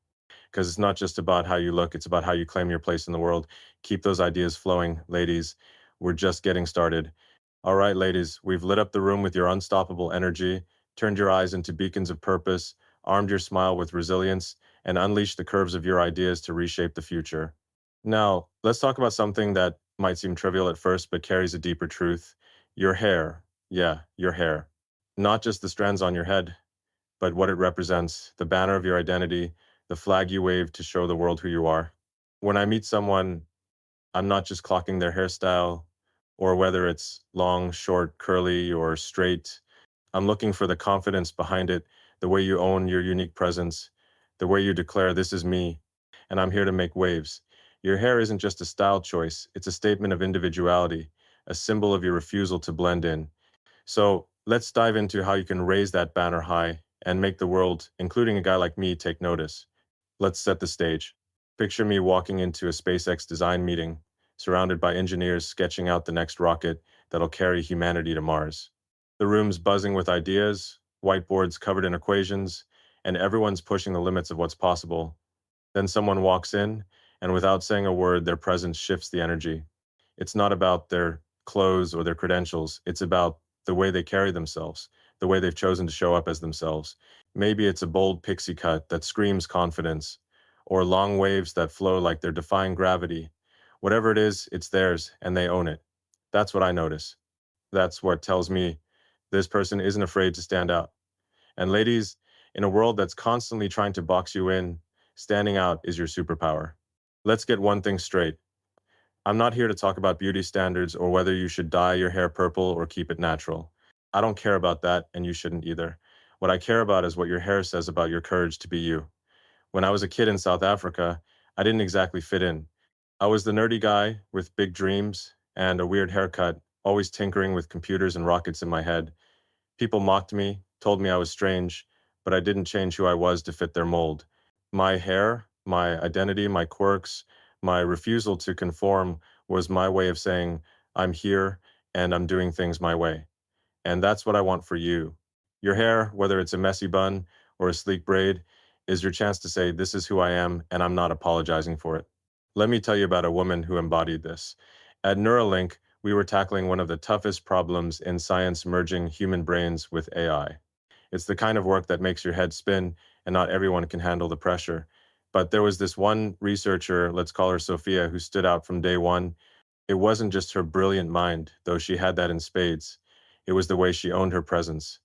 Because it's not just about how you look, it's about how you claim your place in the world. Keep those ideas flowing, ladies. We're just getting started. All right, ladies, we've lit up the room with your unstoppable energy, turned your eyes into beacons of purpose, armed your smile with resilience, and unleashed the curves of your ideas to reshape the future. Now, let's talk about something that might seem trivial at first, but carries a deeper truth. Your hair. Yeah, your hair. Not just the strands on your head, but what it represents, the banner of your identity, the flag you wave to show the world who you are. When I meet someone, I'm not just clocking their hairstyle, or whether it's long, short, curly, or straight. I'm looking for the confidence behind it, the way you own your unique presence, the way you declare, this is me, and I'm here to make waves. Your hair isn't just a style choice, it's a statement of individuality, a symbol of your refusal to blend in. So let's dive into how you can raise that banner high and make the world, including a guy like me, take notice. Let's set the stage. Picture me walking into a SpaceX design meeting. surrounded by engineers sketching out the next rocket that'll carry humanity to Mars. The room's buzzing with ideas, whiteboards covered in equations, and everyone's pushing the limits of what's possible. Then someone walks in, and without saying a word, their presence shifts the energy. It's not about their clothes or their credentials, it's about the way they carry themselves, the way they've chosen to show up as themselves. Maybe it's a bold pixie cut that screams confidence, or long waves that flow like they're defying gravity. Whatever it is, it's theirs, and they own it. That's what I notice. That's what tells me this person isn't afraid to stand out. And ladies, in a world that's constantly trying to box you in, standing out is your superpower. Let's get one thing straight. I'm not here to talk about beauty standards or whether you should dye your hair purple or keep it natural. I don't care about that, and you shouldn't either. What I care about is what your hair says about your courage to be you. When I was a kid in South Africa, I didn't exactly fit in. I was the nerdy guy with big dreams and a weird haircut, always tinkering with computers and rockets in my head. People mocked me, told me I was strange, but I didn't change who I was to fit their mold. My hair, my identity, my quirks, my refusal to conform was my way of saying, I'm here and I'm doing things my way. And that's what I want for you. Your hair, whether it's a messy bun or a sleek braid, is your chance to say, this is who I am and I'm not apologizing for it. Let me tell you about a woman who embodied this. At Neuralink, we were tackling one of the toughest problems in science merging human brains with AI. It's the kind of work that makes your head spin, and not everyone can handle the pressure. But there was this one researcher, let's call her Sophia, who stood out from day one. It wasn't just her brilliant mind, though she had that in spades. It was the way she owned her presence.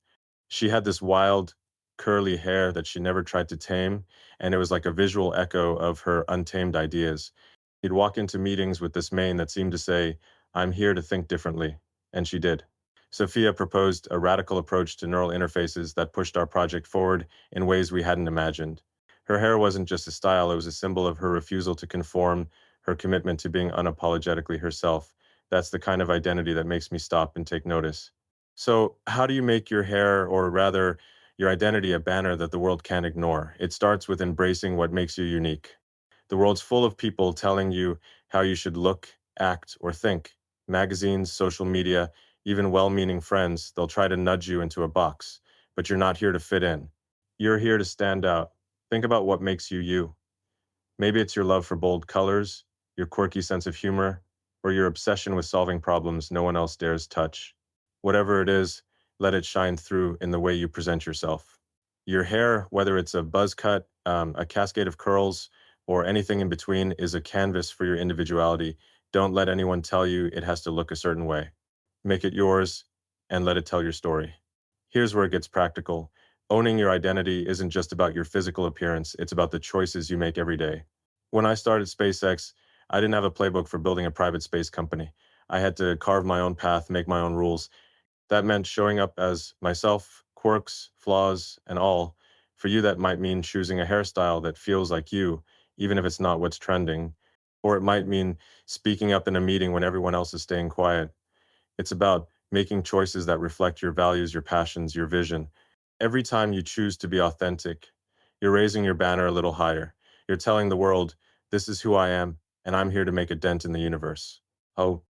She had this wild, curly hair that she never tried to tame, and it was like a visual echo of her untamed ideas. He'd walk into meetings with this mane that seemed to say, I'm here to think differently. And she did. Sophia proposed a radical approach to neural interfaces that pushed our project forward in ways we hadn't imagined. Her hair wasn't just a style, it was a symbol of her refusal to conform, her commitment to being unapologetically herself. That's the kind of identity that makes me stop and take notice. So, how do you make your hair, or rather, your identity, a banner that the world can't ignore? It starts with embracing what makes you unique. The world's full of people telling you how you should look, act, or think. Magazines, social media, even well-meaning friends, they'll try to nudge you into a box, but you're not here to fit in. You're here to stand out. Think about what makes you you. Maybe it's your love for bold colors, your quirky sense of humor, or your obsession with solving problems no one else dares touch. Whatever it is, let it shine through in the way you present yourself. Your hair, whether it's a buzz cut, a cascade of curls, or anything in between, is a canvas for your individuality. Don't let anyone tell you it has to look a certain way. Make it yours and let it tell your story. Here's where it gets practical. Owning your identity isn't just about your physical appearance, it's about the choices you make every day. When I started SpaceX, I didn't have a playbook for building a private space company. I had to carve my own path, make my own rules. That meant showing up as myself, quirks, flaws, and all. For you, that might mean choosing a hairstyle that feels like you, even if it's not what's trending. Or it might mean speaking up in a meeting when everyone else is staying quiet. It's about making choices that reflect your values, your passions, your vision. Every time you choose to be authentic, you're raising your banner a little higher. You're telling the world, this is who I am, and I'm here to make a dent in the universe. Oh,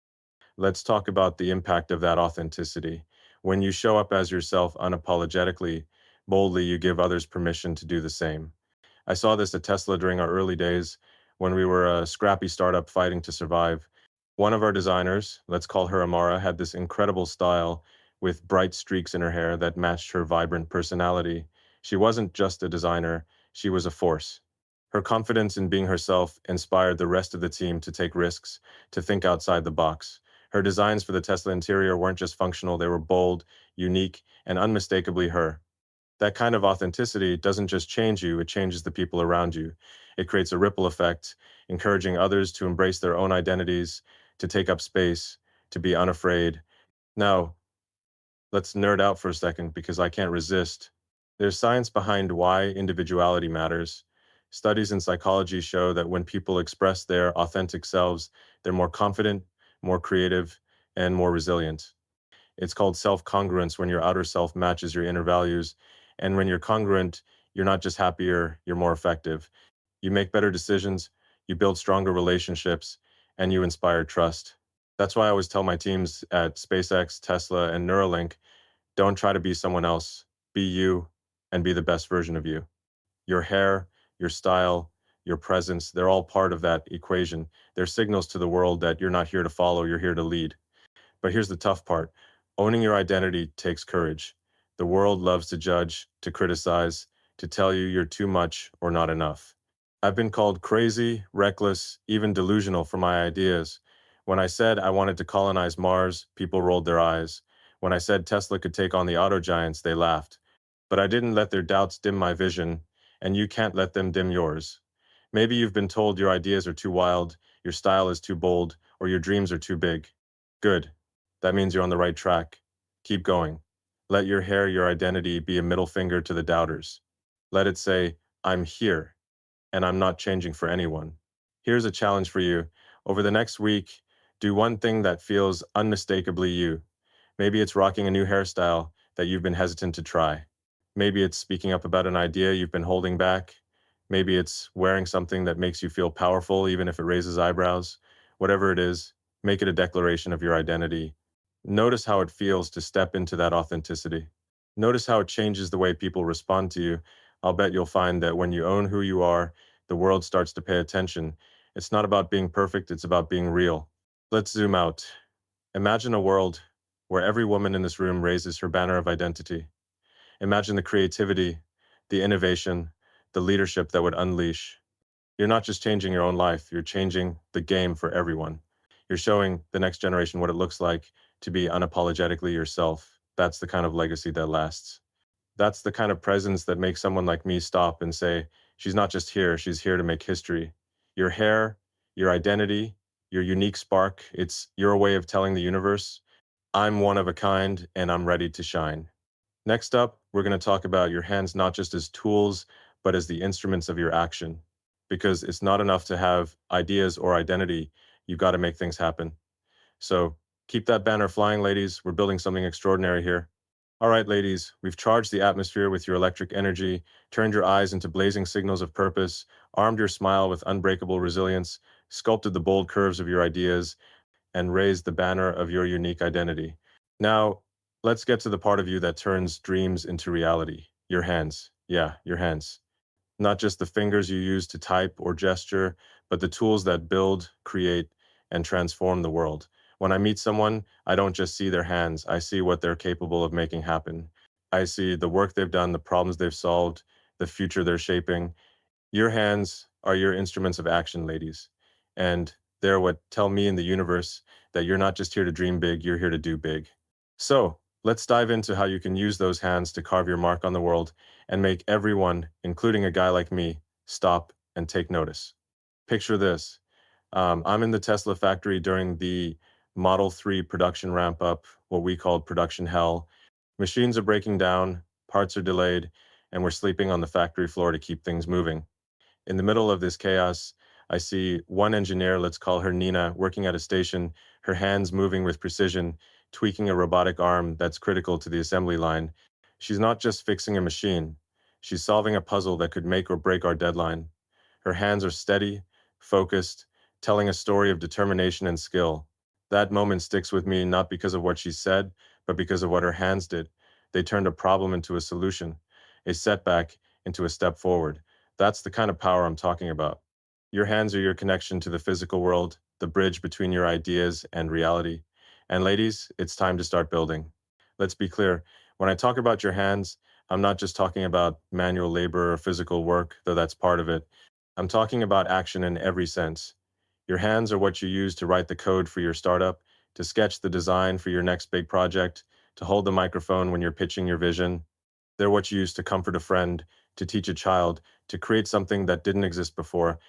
let's talk about the impact of that authenticity. When you show up as yourself unapologetically, boldly, you give others permission to do the same. I saw this at Tesla during our early days when we were a scrappy startup fighting to survive. One of our designers, let's call her Amara, had this incredible style with bright streaks in her hair that matched her vibrant personality. She wasn't just a designer, she was a force. Her confidence in being herself inspired the rest of the team to take risks, to think outside the box. Her designs for the Tesla interior weren't just functional, they were bold, unique, and unmistakably her. That kind of authenticity doesn't just change you, it changes the people around you. It creates a ripple effect, encouraging others to embrace their own identities, to take up space, to be unafraid. Now, let's nerd out for a second because I can't resist. There's science behind why individuality matters. Studies in psychology show that when people express their authentic selves, they're more confident, more creative, and more resilient. It's called self-congruence when your outer self matches your inner values. And when you're congruent, you're not just happier, you're more effective. You make better decisions, you build stronger relationships, and you inspire trust. That's why I always tell my teams at SpaceX, Tesla, and Neuralink, don't try to be someone else. Be you and be the best version of you. Your hair, your style, your presence, they're all part of that equation. They're signals to the world that you're not here to follow, you're here to lead. But here's the tough part. Owning your identity takes courage. The world loves to judge, to criticize, to tell you you're too much or not enough. I've been called crazy, reckless, even delusional for my ideas. When I said I wanted to colonize Mars, people rolled their eyes. When I said Tesla could take on the auto giants, they laughed. But I didn't let their doubts dim my vision, and you can't let them dim yours. Maybe you've been told your ideas are too wild, your style is too bold, or your dreams are too big. Good. That means you're on the right track. Keep going. Let your hair, your identity, be a middle finger to the doubters. Let it say, I'm here, and I'm not changing for anyone. Here's a challenge for you. Over the next week, do one thing that feels unmistakably you. Maybe it's rocking a new hairstyle that you've been hesitant to try. Maybe it's speaking up about an idea you've been holding back. Maybe it's wearing something that makes you feel powerful, even if it raises eyebrows. Whatever it is, make it a declaration of your identity. Notice how it feels to step into that authenticity. Notice how it changes the way people respond to you. I'll bet you'll find that when you own who you are, the world starts to pay attention. It's not about being perfect, it's about being real. Let's zoom out. Imagine a world where every woman in this room raises her banner of identity. Imagine the creativity, the innovation, the leadership that would unleash. You're not just changing your own life, you're changing the game for everyone. You're showing the next generation what it looks like to be unapologetically yourself. That's the kind of legacy that lasts. That's the kind of presence that makes someone like me stop and say, she's not just here, she's here to make history. Your hair, your identity, your unique spark, it's your way of telling the universe, I'm one of a kind and I'm ready to shine. Next up, we're going to talk about your hands not just as tools, but as the instruments of your action. Because it's not enough to have ideas or identity, you've got to make things happen. So keep that banner flying, ladies. We're building something extraordinary here. All right, ladies, we've charged the atmosphere with your electric energy, turned your eyes into blazing signals of purpose, armed your smile with unbreakable resilience, sculpted the bold curves of your ideas, and raised the banner of your unique identity. Now, let's get to the part of you that turns dreams into reality. Your hands. Yeah, your hands. Not just the fingers you use to type or gesture, but the tools that build, create, and transform the world. When I meet someone, I don't just see their hands, I see what they're capable of making happen. I see the work they've done, the problems they've solved, the future they're shaping. Your hands are your instruments of action, ladies. And they're what tell me in the universe that you're not just here to dream big, you're here to do big. So let's dive into how you can use those hands to carve your mark on the world and make everyone, including a guy like me, stop and take notice. Picture this. I'm in the Tesla factory during the Model 3 production ramp up, what we called production hell. Machines are breaking down, parts are delayed, and we're sleeping on the factory floor to keep things moving. In the middle of this chaos, I see one engineer, let's call her Nina, working at a station, her hands moving with precision, tweaking a robotic arm that's critical to the assembly line. She's not just fixing a machine, she's solving a puzzle that could make or break our deadline. Her hands are steady, focused, telling a story of determination and skill. That moment sticks with me not because of what she said, but because of what her hands did. They turned a problem into a solution, a setback into a step forward. That's the kind of power I'm talking about. Your hands are your connection to the physical world, the bridge between your ideas and reality. And ladies, it's time to start building. Let's be clear. When I talk about your hands, I'm not just talking about manual labor or physical work, though that's part of it. I'm talking about action in every sense. Your hands are what you use to write the code for your startup, to sketch the design for your next big project, to hold the microphone when you're pitching your vision. They're what you use to comfort a friend, to teach a child, to create something that didn't exist before.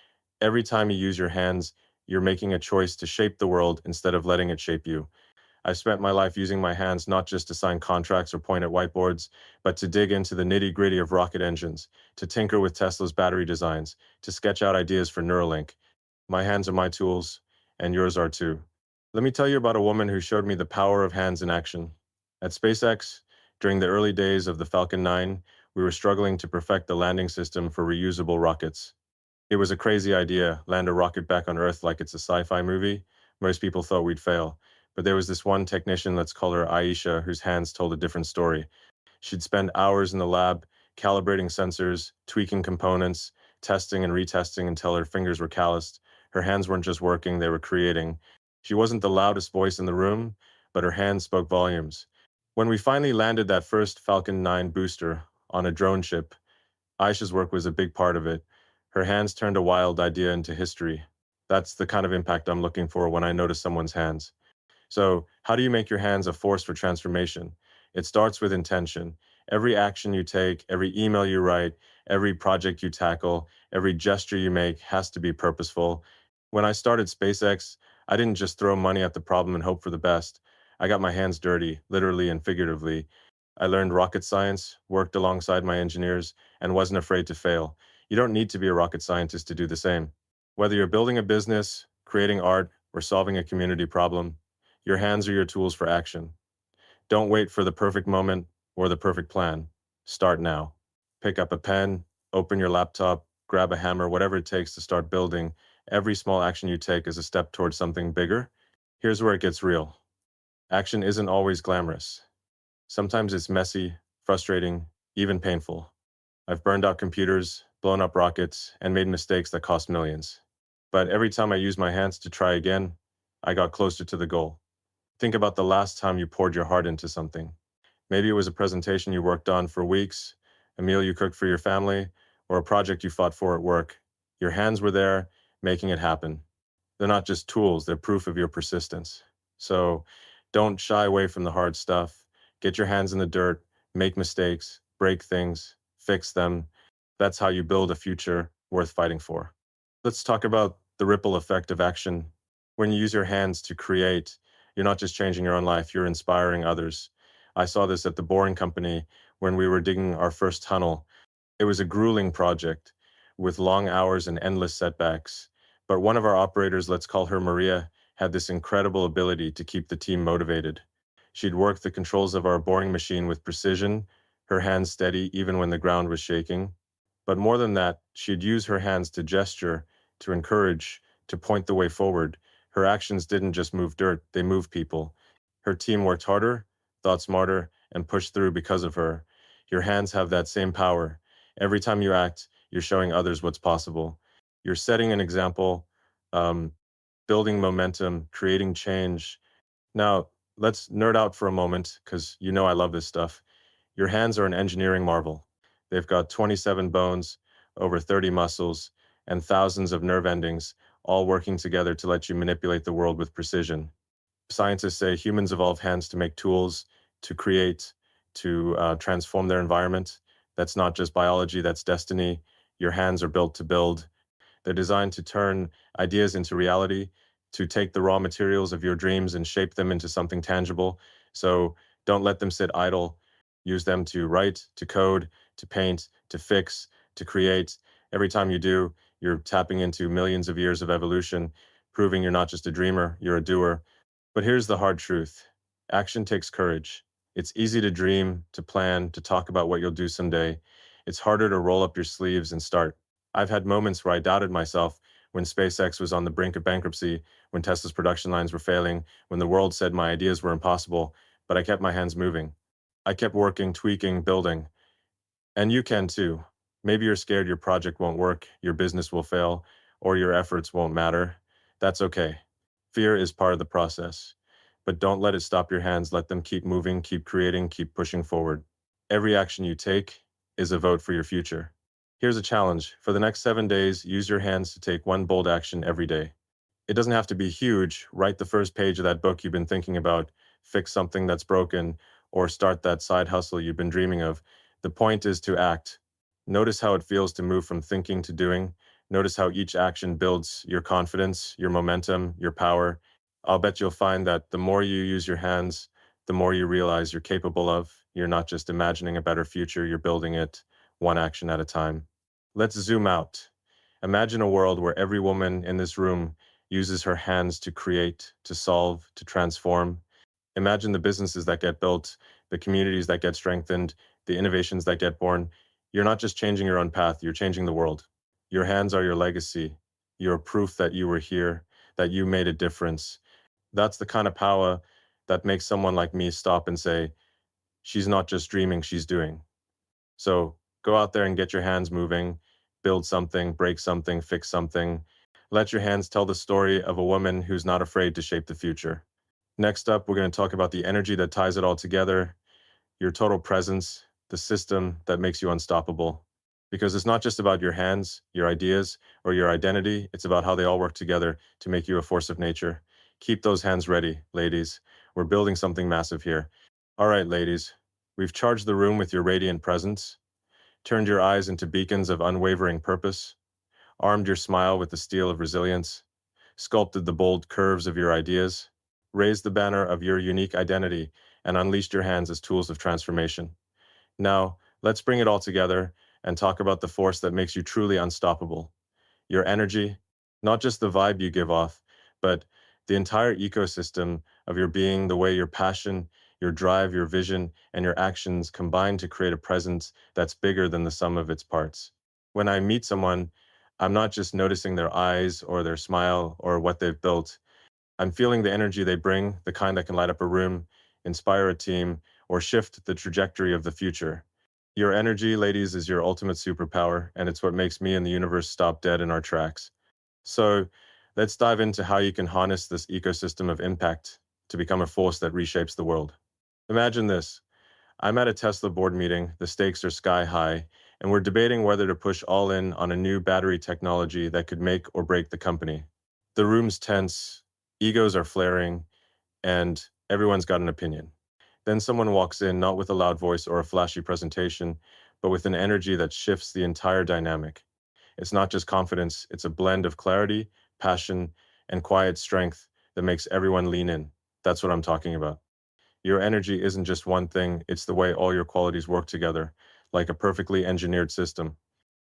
Every time you use your hands, you're making a choice to shape the world instead of letting it shape you. I've spent my life using my hands not just to sign contracts or point at whiteboards, but to dig into the nitty-gritty of rocket engines, to tinker with Tesla's battery designs, to sketch out ideas for Neuralink. My hands are my tools, and yours are too. Let me tell you about a woman who showed me the power of hands in action. At SpaceX, during the early days of the Falcon 9, we were struggling to perfect the landing system for reusable rockets. It was a crazy idea, land a rocket back on Earth like it's a sci-fi movie. Most people thought we'd fail. But there was this one technician, let's call her Aisha, whose hands told a different story. She'd spend hours in the lab calibrating sensors, tweaking components, testing and retesting until her fingers were calloused. Her hands weren't just working, they were creating. She wasn't the loudest voice in the room, but her hands spoke volumes. When we finally landed that first Falcon 9 booster on a drone ship, Aisha's work was a big part of it. Her hands turned a wild idea into history. That's the kind of impact I'm looking for when I notice someone's hands. So, how do you make your hands a force for transformation? It starts with intention. Every action you take, every email you write, every project you tackle, every gesture you make has to be purposeful. When I started SpaceX, I didn't just throw money at the problem and hope for the best. I got my hands dirty, literally and figuratively. I learned rocket science, worked alongside my engineers, and wasn't afraid to fail. You don't need to be a rocket scientist to do the same. Whether you're building a business, creating art, or solving a community problem, your hands are your tools for action. Don't wait for the perfect moment or the perfect plan. Start now. Pick up a pen, open your laptop, grab a hammer, whatever it takes to start building. Every small action you take is a step towards something bigger. Here's where it gets real. Action isn't always glamorous. Sometimes it's messy, frustrating, even painful. I've burned out computers, blown up rockets, and made mistakes that cost millions. But every time I used my hands to try again, I got closer to the goal. Think about the last time you poured your heart into something. Maybe it was a presentation you worked on for weeks, a meal you cooked for your family, or a project you fought for at work. Your hands were there, making it happen. They're not just tools, they're proof of your persistence. So don't shy away from the hard stuff. Get your hands in the dirt, make mistakes, break things, fix them. That's how you build a future worth fighting for. Let's talk about the ripple effect of action. When you use your hands to create, you're not just changing your own life, you're inspiring others. I saw this at the Boring Company when we were digging our first tunnel. It was a grueling project with long hours and endless setbacks. But one of our operators, let's call her Maria, had this incredible ability to keep the team motivated. She'd work the controls of our boring machine with precision, her hands steady even when the ground was shaking. But more than that, she'd use her hands to gesture, to encourage, to point the way forward. Her actions didn't just move dirt, they moved people. Her team worked harder, thought smarter, and pushed through because of her. Your hands have that same power. Every time you act, you're showing others what's possible. You're setting an example, um, building momentum, creating change. Now, let's nerd out for a moment because you know I love this stuff. Your hands are an engineering marvel. They've got 27 bones, over 30 muscles, and thousands of nerve endings, all working together to let you manipulate the world with precision. Scientists say humans evolve hands to make tools, to create, to transform their environment. That's not just biology, that's destiny. Your hands are built to build. They're designed to turn ideas into reality, to take the raw materials of your dreams and shape them into something tangible. So don't let them sit idle. Use them to write, to code, to paint, to fix, to create. Every time you do, you're tapping into millions of years of evolution, proving you're not just a dreamer, you're a doer. But here's the hard truth. Action takes courage. It's easy to dream, to plan, to talk about what you'll do someday. It's harder to roll up your sleeves and start. I've had moments where I doubted myself when SpaceX was on the brink of bankruptcy, when Tesla's production lines were failing, when the world said my ideas were impossible, but I kept my hands moving. I kept working, tweaking, building. And you can too. Maybe you're scared your project won't work, your business will fail, or your efforts won't matter. That's okay. Fear is part of the process. But don't let it stop your hands. Let them keep moving, keep creating, keep pushing forward. Every action you take is a vote for your future. Here's a challenge. For the next 7 days, use your hands to take one bold action every day. It doesn't have to be huge. Write the first page of that book you've been thinking about, fix something that's broken, or start that side hustle you've been dreaming of. The point is to act. Notice how it feels to move from thinking to doing. Notice how each action builds your confidence, your momentum, your power. I'll bet you'll find that the more you use your hands, the more you realize you're capable of. You're not just imagining a better future, you're building it one action at a time. Let's zoom out. Imagine a world where every woman in this room uses her hands to create, to solve, to transform. Imagine the businesses that get built, the communities that get strengthened, the innovations that get born. You're not just changing your own path, you're changing the world. Your hands are your legacy. You're proof that you were here, that you made a difference. That's the kind of power that makes someone like me stop and say, she's not just dreaming, she's doing. So go out there and get your hands moving, build something, break something, fix something. Let your hands tell the story of a woman who's not afraid to shape the future. Next up, we're going to talk about the energy that ties it all together, your total presence, the system that makes you unstoppable. Because it's not just about your hands, your ideas, or your identity, it's about how they all work together to make you a force of nature. Keep those hands ready, ladies. We're building something massive here. All right, ladies, we've charged the room with your radiant presence, turned your eyes into beacons of unwavering purpose, armed your smile with the steel of resilience, sculpted the bold curves of your ideas, raised the banner of your unique identity, and unleashed your hands as tools of transformation. Now, let's bring it all together and talk about the force that makes you truly unstoppable. Your energy, not just the vibe you give off, but the entire ecosystem of your being, the way your passion, your drive, your vision, and your actions combine to create a presence that's bigger than the sum of its parts. When I meet someone, I'm not just noticing their eyes or their smile or what they've built. I'm feeling the energy they bring, the kind that can light up a room, inspire a team, or shift the trajectory of the future. Your energy, ladies, is your ultimate superpower, and it's what makes me and the universe stop dead in our tracks. So let's dive into how you can harness this ecosystem of impact to become a force that reshapes the world. Imagine this. I'm at a Tesla board meeting, the stakes are sky high, and we're debating whether to push all in on a new battery technology that could make or break the company. The room's tense, egos are flaring, and everyone's got an opinion. Then someone walks in, not with a loud voice or a flashy presentation, but with an energy that shifts the entire dynamic. It's not just confidence, it's a blend of clarity, passion, and quiet strength that makes everyone lean in. That's what I'm talking about. Your energy isn't just one thing, it's the way all your qualities work together, like a perfectly engineered system.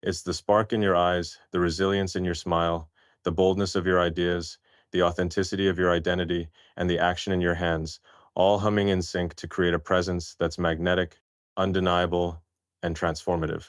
It's the spark in your eyes, the resilience in your smile, the boldness of your ideas, the authenticity of your identity, and the action in your hands, all humming in sync to create a presence that's magnetic, undeniable, and transformative.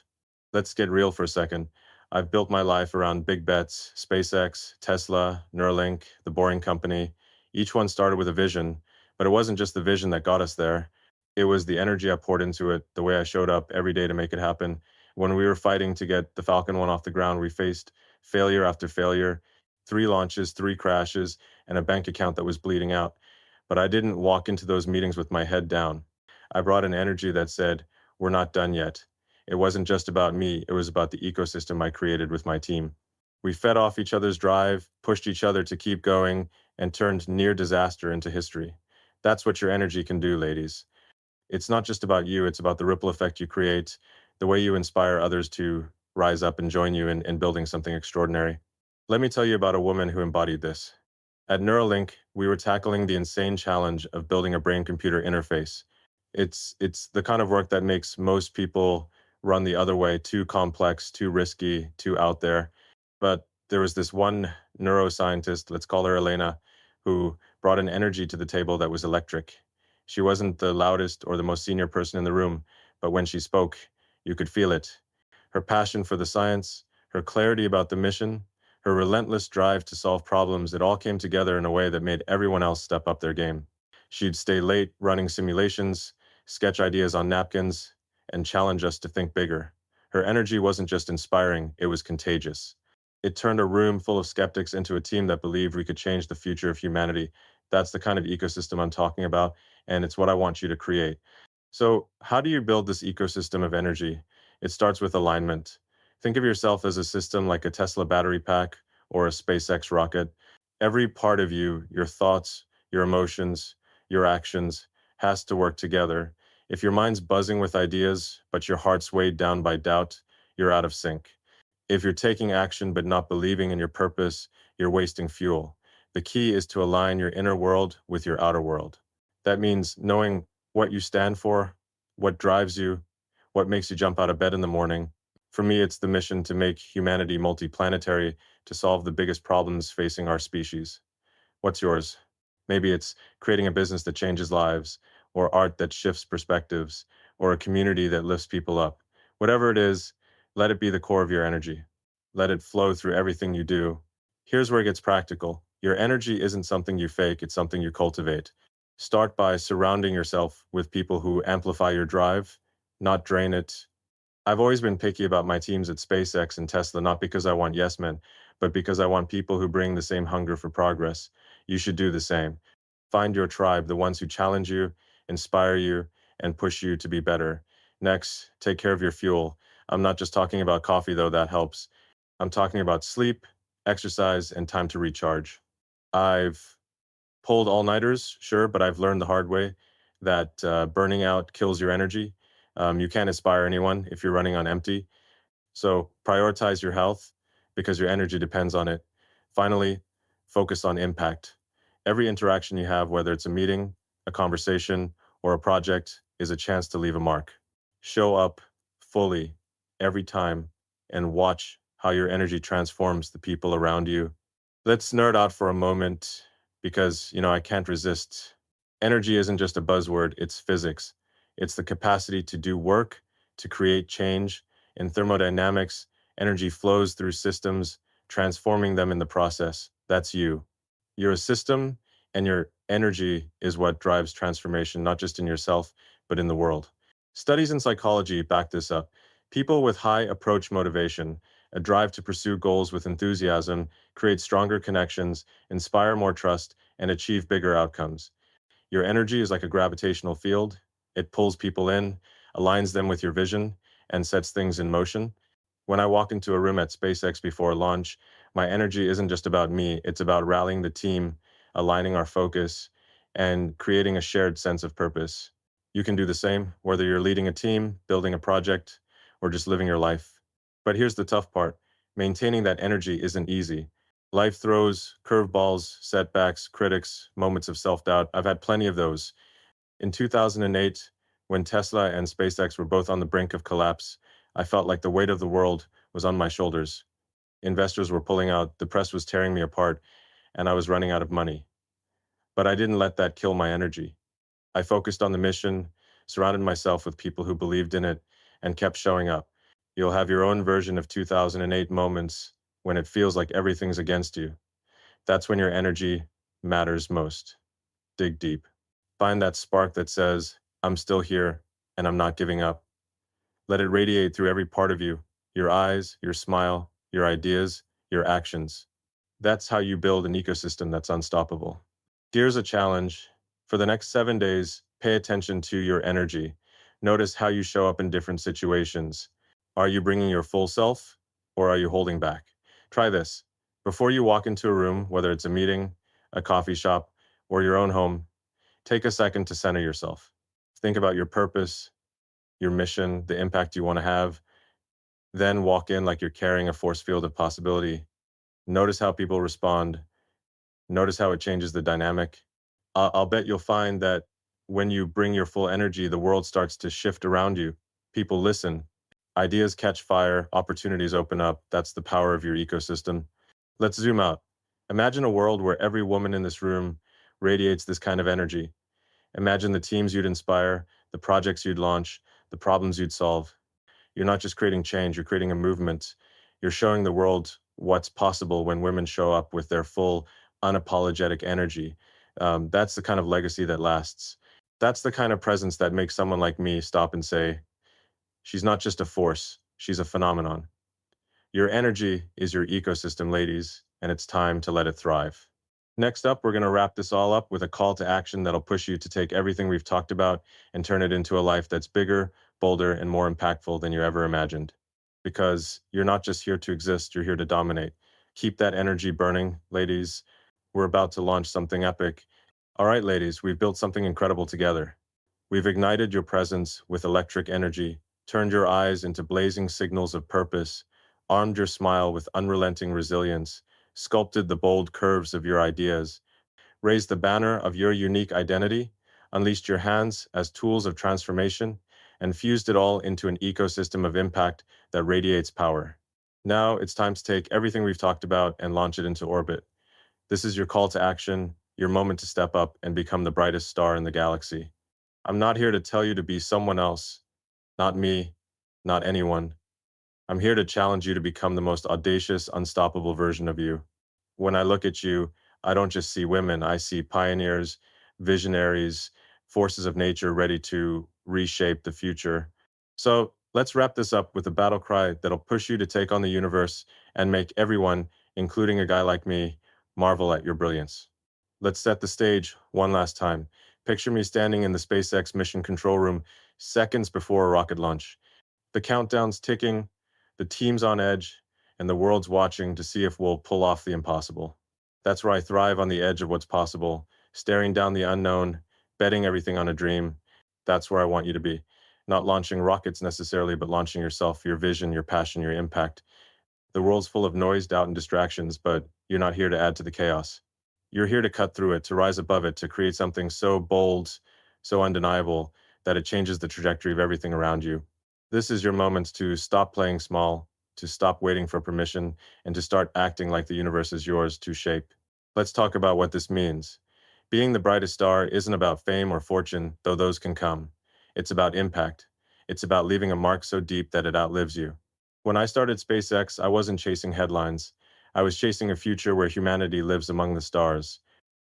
Let's get real for a second. I've built my life around big bets, SpaceX, Tesla, Neuralink, the Boring Company. Each one started with a vision, but it wasn't just the vision that got us there. It was the energy I poured into it, the way I showed up every day to make it happen. When we were fighting to get the Falcon 1 off the ground, we faced failure after failure, three launches, three crashes, and a bank account that was bleeding out. But I didn't walk into those meetings with my head down. I brought an energy that said, we're not done yet. It wasn't just about me, it was about the ecosystem I created with my team. We fed off each other's drive, pushed each other to keep going, and turned near disaster into history. That's what your energy can do, ladies. It's not just about you, it's about the ripple effect you create, the way you inspire others to rise up and join you in building something extraordinary. Let me tell you about a woman who embodied this. At Neuralink, we were tackling the insane challenge of building a brain-computer interface. It's the kind of work that makes most people run the other way, too complex, too risky, too out there. But there was this one neuroscientist, let's call her Elena, who brought an energy to the table that was electric. She wasn't the loudest or the most senior person in the room, but when she spoke, you could feel it. Her passion for the science, her clarity about the mission, her relentless drive to solve problems, it all came together in a way that made everyone else step up their game. She'd stay late running simulations, sketch ideas on napkins, and challenge us to think bigger. Her energy wasn't just inspiring, it was contagious. It turned a room full of skeptics into a team that believed we could change the future of humanity. That's the kind of ecosystem I'm talking about, and it's what I want you to create. So, how do you build this ecosystem of energy? It starts with alignment. Think of yourself as a system like a Tesla battery pack or a SpaceX rocket. Every part of you, your thoughts, your emotions, your actions, has to work together. If your mind's buzzing with ideas, but your heart's weighed down by doubt, you're out of sync. If you're taking action but not believing in your purpose, you're wasting fuel. The key is to align your inner world with your outer world. That means knowing what you stand for, what drives you, what makes you jump out of bed in the morning. For me, it's the mission to make humanity multiplanetary, to solve the biggest problems facing our species. What's yours? Maybe it's creating a business that changes lives, or art that shifts perspectives, or a community that lifts people up. Whatever it is, let it be the core of your energy. Let it flow through everything you do. Here's where it gets practical. Your energy isn't something you fake, it's something you cultivate. Start by surrounding yourself with people who amplify your drive, not drain it. I've always been picky about my teams at SpaceX and Tesla, not because I want yes men, but because I want people who bring the same hunger for progress. You should do the same. Find your tribe, the ones who challenge you, inspire you, and push you to be better. Next, take care of your fuel. I'm not just talking about coffee, though that helps. I'm talking about sleep, exercise, and time to recharge. I've pulled all-nighters, sure, but I've learned the hard way that burning out kills your energy. You can't inspire anyone if you're running on empty. So prioritize your health because your energy depends on it. Finally, focus on impact. Every interaction you have, whether it's a meeting, a conversation, or a project, is a chance to leave a mark. Show up fully every time and watch how your energy transforms the people around you. Let's nerd out for a moment because, I can't resist. Energy isn't just a buzzword, it's physics. It's the capacity to do work, to create change. In thermodynamics, energy flows through systems, transforming them in the process. That's you. You're a system, and your energy is what drives transformation, not just in yourself, but in the world. Studies in psychology back this up. People with high approach motivation, a drive to pursue goals with enthusiasm, create stronger connections, inspire more trust, and achieve bigger outcomes. Your energy is like a gravitational field. It pulls people in, aligns them with your vision, and sets things in motion. When I walk into a room at SpaceX before launch, my energy isn't just about me, it's about rallying the team, aligning our focus, and creating a shared sense of purpose. You can do the same, whether you're leading a team, building a project, or just living your life. But here's the tough part: maintaining that energy isn't easy. Life throws curveballs, setbacks, critics, moments of self doubt. I've had plenty of those. In 2008, when Tesla and SpaceX were both on the brink of collapse, I felt like the weight of the world was on my shoulders. Investors were pulling out, the press was tearing me apart, and I was running out of money. But I didn't let that kill my energy. I focused on the mission, surrounded myself with people who believed in it, and kept showing up. You'll have your own version of 2008 moments when it feels like everything's against you. That's when your energy matters most. Dig deep. Find that spark that says, I'm still here and I'm not giving up. Let it radiate through every part of you: your eyes, your smile, your ideas, your actions. That's how you build an ecosystem that's unstoppable. Here's a challenge. For the next 7 days, pay attention to your energy. Notice how you show up in different situations. Are you bringing your full self or are you holding back? Try this. Before you walk into a room, whether it's a meeting, a coffee shop, or your own home, take a second to center yourself. Think about your purpose, your mission, the impact you want to have. Then walk in like you're carrying a force field of possibility. Notice how people respond. Notice how it changes the dynamic. I'll bet you'll find that when you bring your full energy, the world starts to shift around you. People listen. Ideas catch fire. Opportunities open up. That's the power of your ecosystem. Let's zoom out. Imagine a world where every woman in this room radiates this kind of energy. Imagine the teams you'd inspire, the projects you'd launch, the problems you'd solve. You're not just creating change, you're creating a movement. You're showing the world what's possible when women show up with their full, unapologetic energy. That's the kind of legacy that lasts. That's the kind of presence that makes someone like me stop and say, she's not just a force, she's a phenomenon. Your energy is your ecosystem, ladies, and it's time to let it thrive. Next up, we're going to wrap this all up with a call to action that'll push you to take everything we've talked about and turn it into a life that's bigger, bolder, and more impactful than you ever imagined. Because you're not just here to exist, you're here to dominate. Keep that energy burning, ladies. We're about to launch something epic. All right, ladies, we've built something incredible together. We've ignited your presence with electric energy, turned your eyes into blazing signals of purpose, armed your smile with unrelenting resilience, sculpted the bold curves of your ideas, raised the banner of your unique identity, unleashed your hands as tools of transformation, and fused it all into an ecosystem of impact that radiates power. Now it's time to take everything we've talked about and launch it into orbit. This is your call to action, your moment to step up and become the brightest star in the galaxy. I'm not here to tell you to be someone else, not me, not anyone. I'm here to challenge you to become the most audacious, unstoppable version of you. When I look at you, I don't just see women, I see pioneers, visionaries, forces of nature ready to reshape the future. So let's wrap this up with a battle cry that'll push you to take on the universe and make everyone, including a guy like me, marvel at your brilliance. Let's set the stage one last time. Picture me standing in the SpaceX mission control room seconds before a rocket launch. The countdown's ticking, the team's on edge, and the world's watching to see if we'll pull off the impossible. That's where I thrive, on the edge of what's possible, staring down the unknown, betting everything on a dream. That's where I want you to be. Not launching rockets necessarily, but launching yourself, your vision, your passion, your impact. The world's full of noise, doubt, and distractions, but you're not here to add to the chaos. You're here to cut through it, to rise above it, to create something so bold, so undeniable, that it changes the trajectory of everything around you. This is your moment to stop playing small, to stop waiting for permission, and to start acting like the universe is yours to shape. Let's talk about what this means. Being the brightest star isn't about fame or fortune, though those can come. It's about impact. It's about leaving a mark so deep that it outlives you. When I started SpaceX, I wasn't chasing headlines. I was chasing a future where humanity lives among the stars.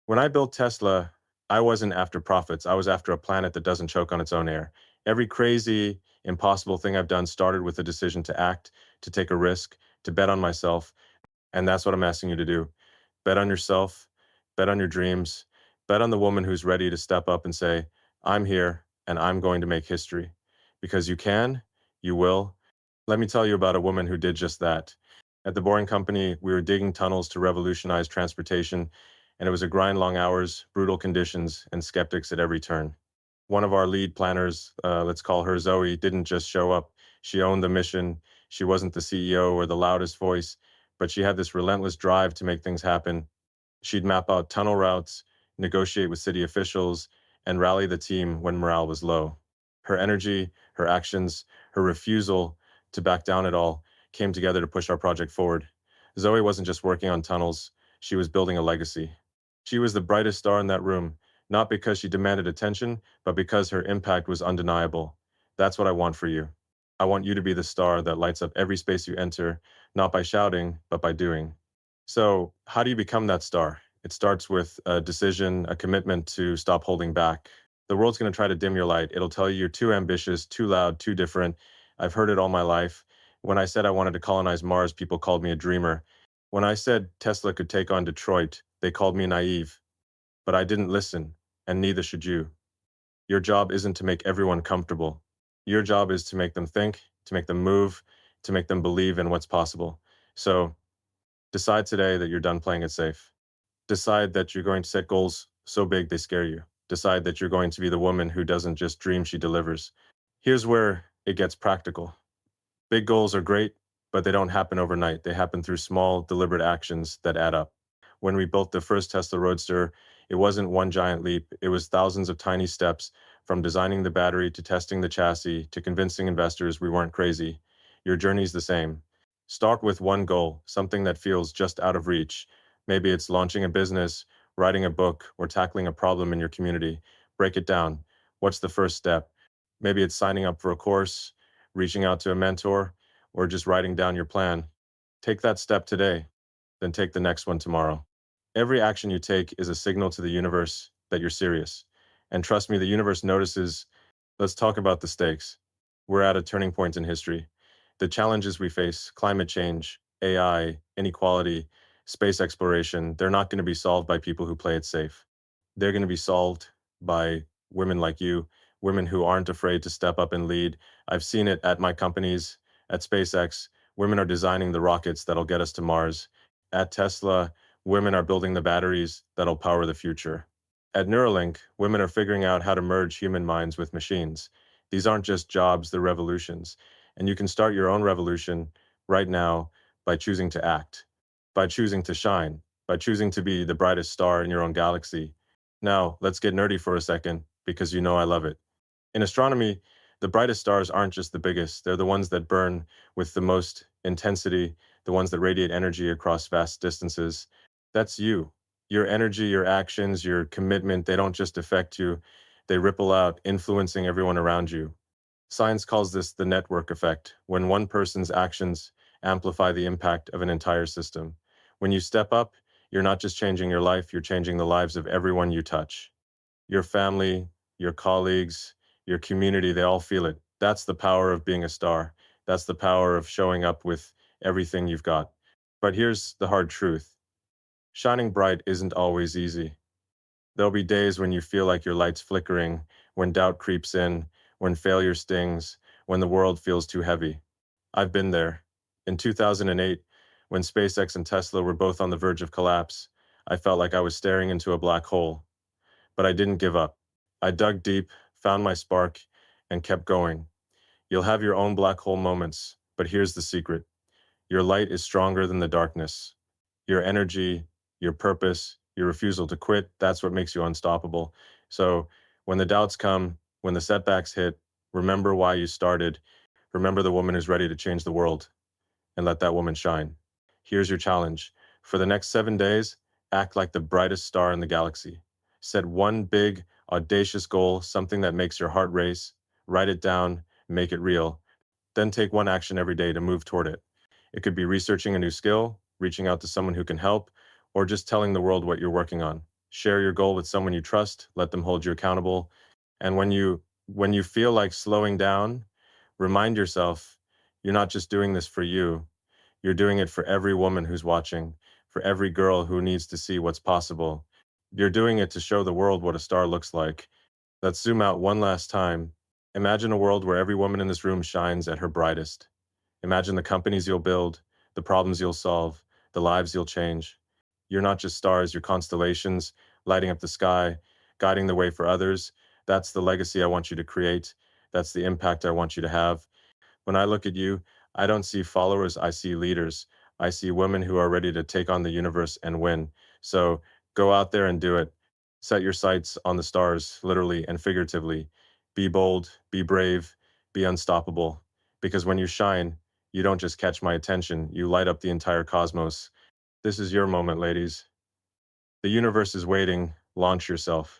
When I built Tesla, I wasn't after profits. I was after a planet that doesn't choke on its own air. Every crazy, impossible thing I've done started with a decision to act, to take a risk, to bet on myself. And that's what I'm asking you to do. Bet on yourself, bet on your dreams, bet on the woman who's ready to step up and say, I'm here and I'm going to make history. Because you can, you will. Let me tell you about a woman who did just that. At the Boring Company, we were digging tunnels to revolutionize transportation, and it was a grind, long hours, brutal conditions, and skeptics at every turn. One of our lead planners, let's call her Zoe, didn't just show up. She owned the mission. She wasn't the CEO or the loudest voice, but she had this relentless drive to make things happen. She'd map out tunnel routes, negotiate with city officials, and rally the team when morale was low. Her energy, her actions, her refusal to back down at all came together to push our project forward. Zoe wasn't just working on tunnels, she was building a legacy. She was the brightest star in that room, not because she demanded attention, but because her impact was undeniable. That's what I want for you. I want you to be the star that lights up every space you enter, not by shouting, but by doing. So, how do you become that star? It starts with a decision, a commitment to stop holding back. The world's going to try to dim your light. It'll tell you you're too ambitious, too loud, too different. I've heard it all my life. When I said I wanted to colonize Mars, people called me a dreamer. When I said Tesla could take on Detroit, they called me naive. But I didn't listen, and neither should you. Your job isn't to make everyone comfortable. Your job is to make them think, to make them move, to make them believe in what's possible. So decide today that you're done playing it safe. Decide that you're going to set goals so big they scare you. Decide that you're going to be the woman who doesn't just dream, she delivers. Here's where it gets practical. Big goals are great, but they don't happen overnight. They happen through small, deliberate actions that add up. When we built the first Tesla Roadster, it wasn't one giant leap. It was thousands of tiny steps, from designing the battery to testing the chassis to convincing investors we weren't crazy. Your journey's the same. Start with one goal, something that feels just out of reach. Maybe it's launching a business, writing a book, or tackling a problem in your community. Break it down. What's the first step? Maybe it's signing up for a course, reaching out to a mentor, or just writing down your plan. Take that step today, then take the next one tomorrow. Every action you take is a signal to the universe that you're serious. And trust me, the universe notices. Let's talk about the stakes. We're at a turning point in history. The challenges we face, climate change, AI, inequality, space exploration, they're not going to be solved by people who play it safe. They're going to be solved by women like you, women who aren't afraid to step up and lead. I've seen it at my companies, at SpaceX. Women are designing the rockets that'll get us to Mars. At Tesla, women are building the batteries that'll power the future. At Neuralink, women are figuring out how to merge human minds with machines. These aren't just jobs, they're revolutions. And you can start your own revolution right now by choosing to act, by choosing to shine, by choosing to be the brightest star in your own galaxy. Now, let's get nerdy for a second, because you know I love it. In astronomy, the brightest stars aren't just the biggest, they're the ones that burn with the most intensity, the ones that radiate energy across vast distances. That's you. Your energy, your actions, your commitment, they don't just affect you, they ripple out, influencing everyone around you. Science calls this the network effect, when one person's actions amplify the impact of an entire system. When you step up, you're not just changing your life, you're changing the lives of everyone you touch. Your family, your colleagues, your community, they all feel it. That's the power of being a star. That's the power of showing up with everything you've got. But here's the hard truth. Shining bright isn't always easy. There'll be days when you feel like your light's flickering, when doubt creeps in, when failure stings, when the world feels too heavy. I've been there. In 2008, when SpaceX and Tesla were both on the verge of collapse, I felt like I was staring into a black hole. But I didn't give up. I dug deep, found my spark, and kept going. You'll have your own black hole moments, but here's the secret. Your light is stronger than the darkness. Your energy, your purpose, your refusal to quit, that's what makes you unstoppable. So when the doubts come, when the setbacks hit, remember why you started. Remember the woman who's ready to change the world, and let that woman shine. Here's your challenge. For the next 7 days, act like the brightest star in the galaxy. Set one big, audacious goal, something that makes your heart race. Write it down, make it real. Then take one action every day to move toward it. It could be researching a new skill, reaching out to someone who can help, or just telling the world what you're working on. Share your goal with someone you trust, let them hold you accountable. And when you feel like slowing down, remind yourself you're not just doing this for you. You're doing it for every woman who's watching, for every girl who needs to see what's possible. You're doing it to show the world what a star looks like. Let's zoom out one last time. Imagine a world where every woman in this room shines at her brightest. Imagine the companies you'll build, the problems you'll solve, the lives you'll change. You're not just stars, you're constellations, lighting up the sky, guiding the way for others. That's the legacy I want you to create. That's the impact I want you to have. When I look at you, I don't see followers, I see leaders. I see women who are ready to take on the universe and win. So go out there and do it. Set your sights on the stars, literally and figuratively. Be bold, be brave, be unstoppable. Because when you shine, you don't just catch my attention, you light up the entire cosmos. This is your moment, ladies. The universe is waiting. Launch yourself.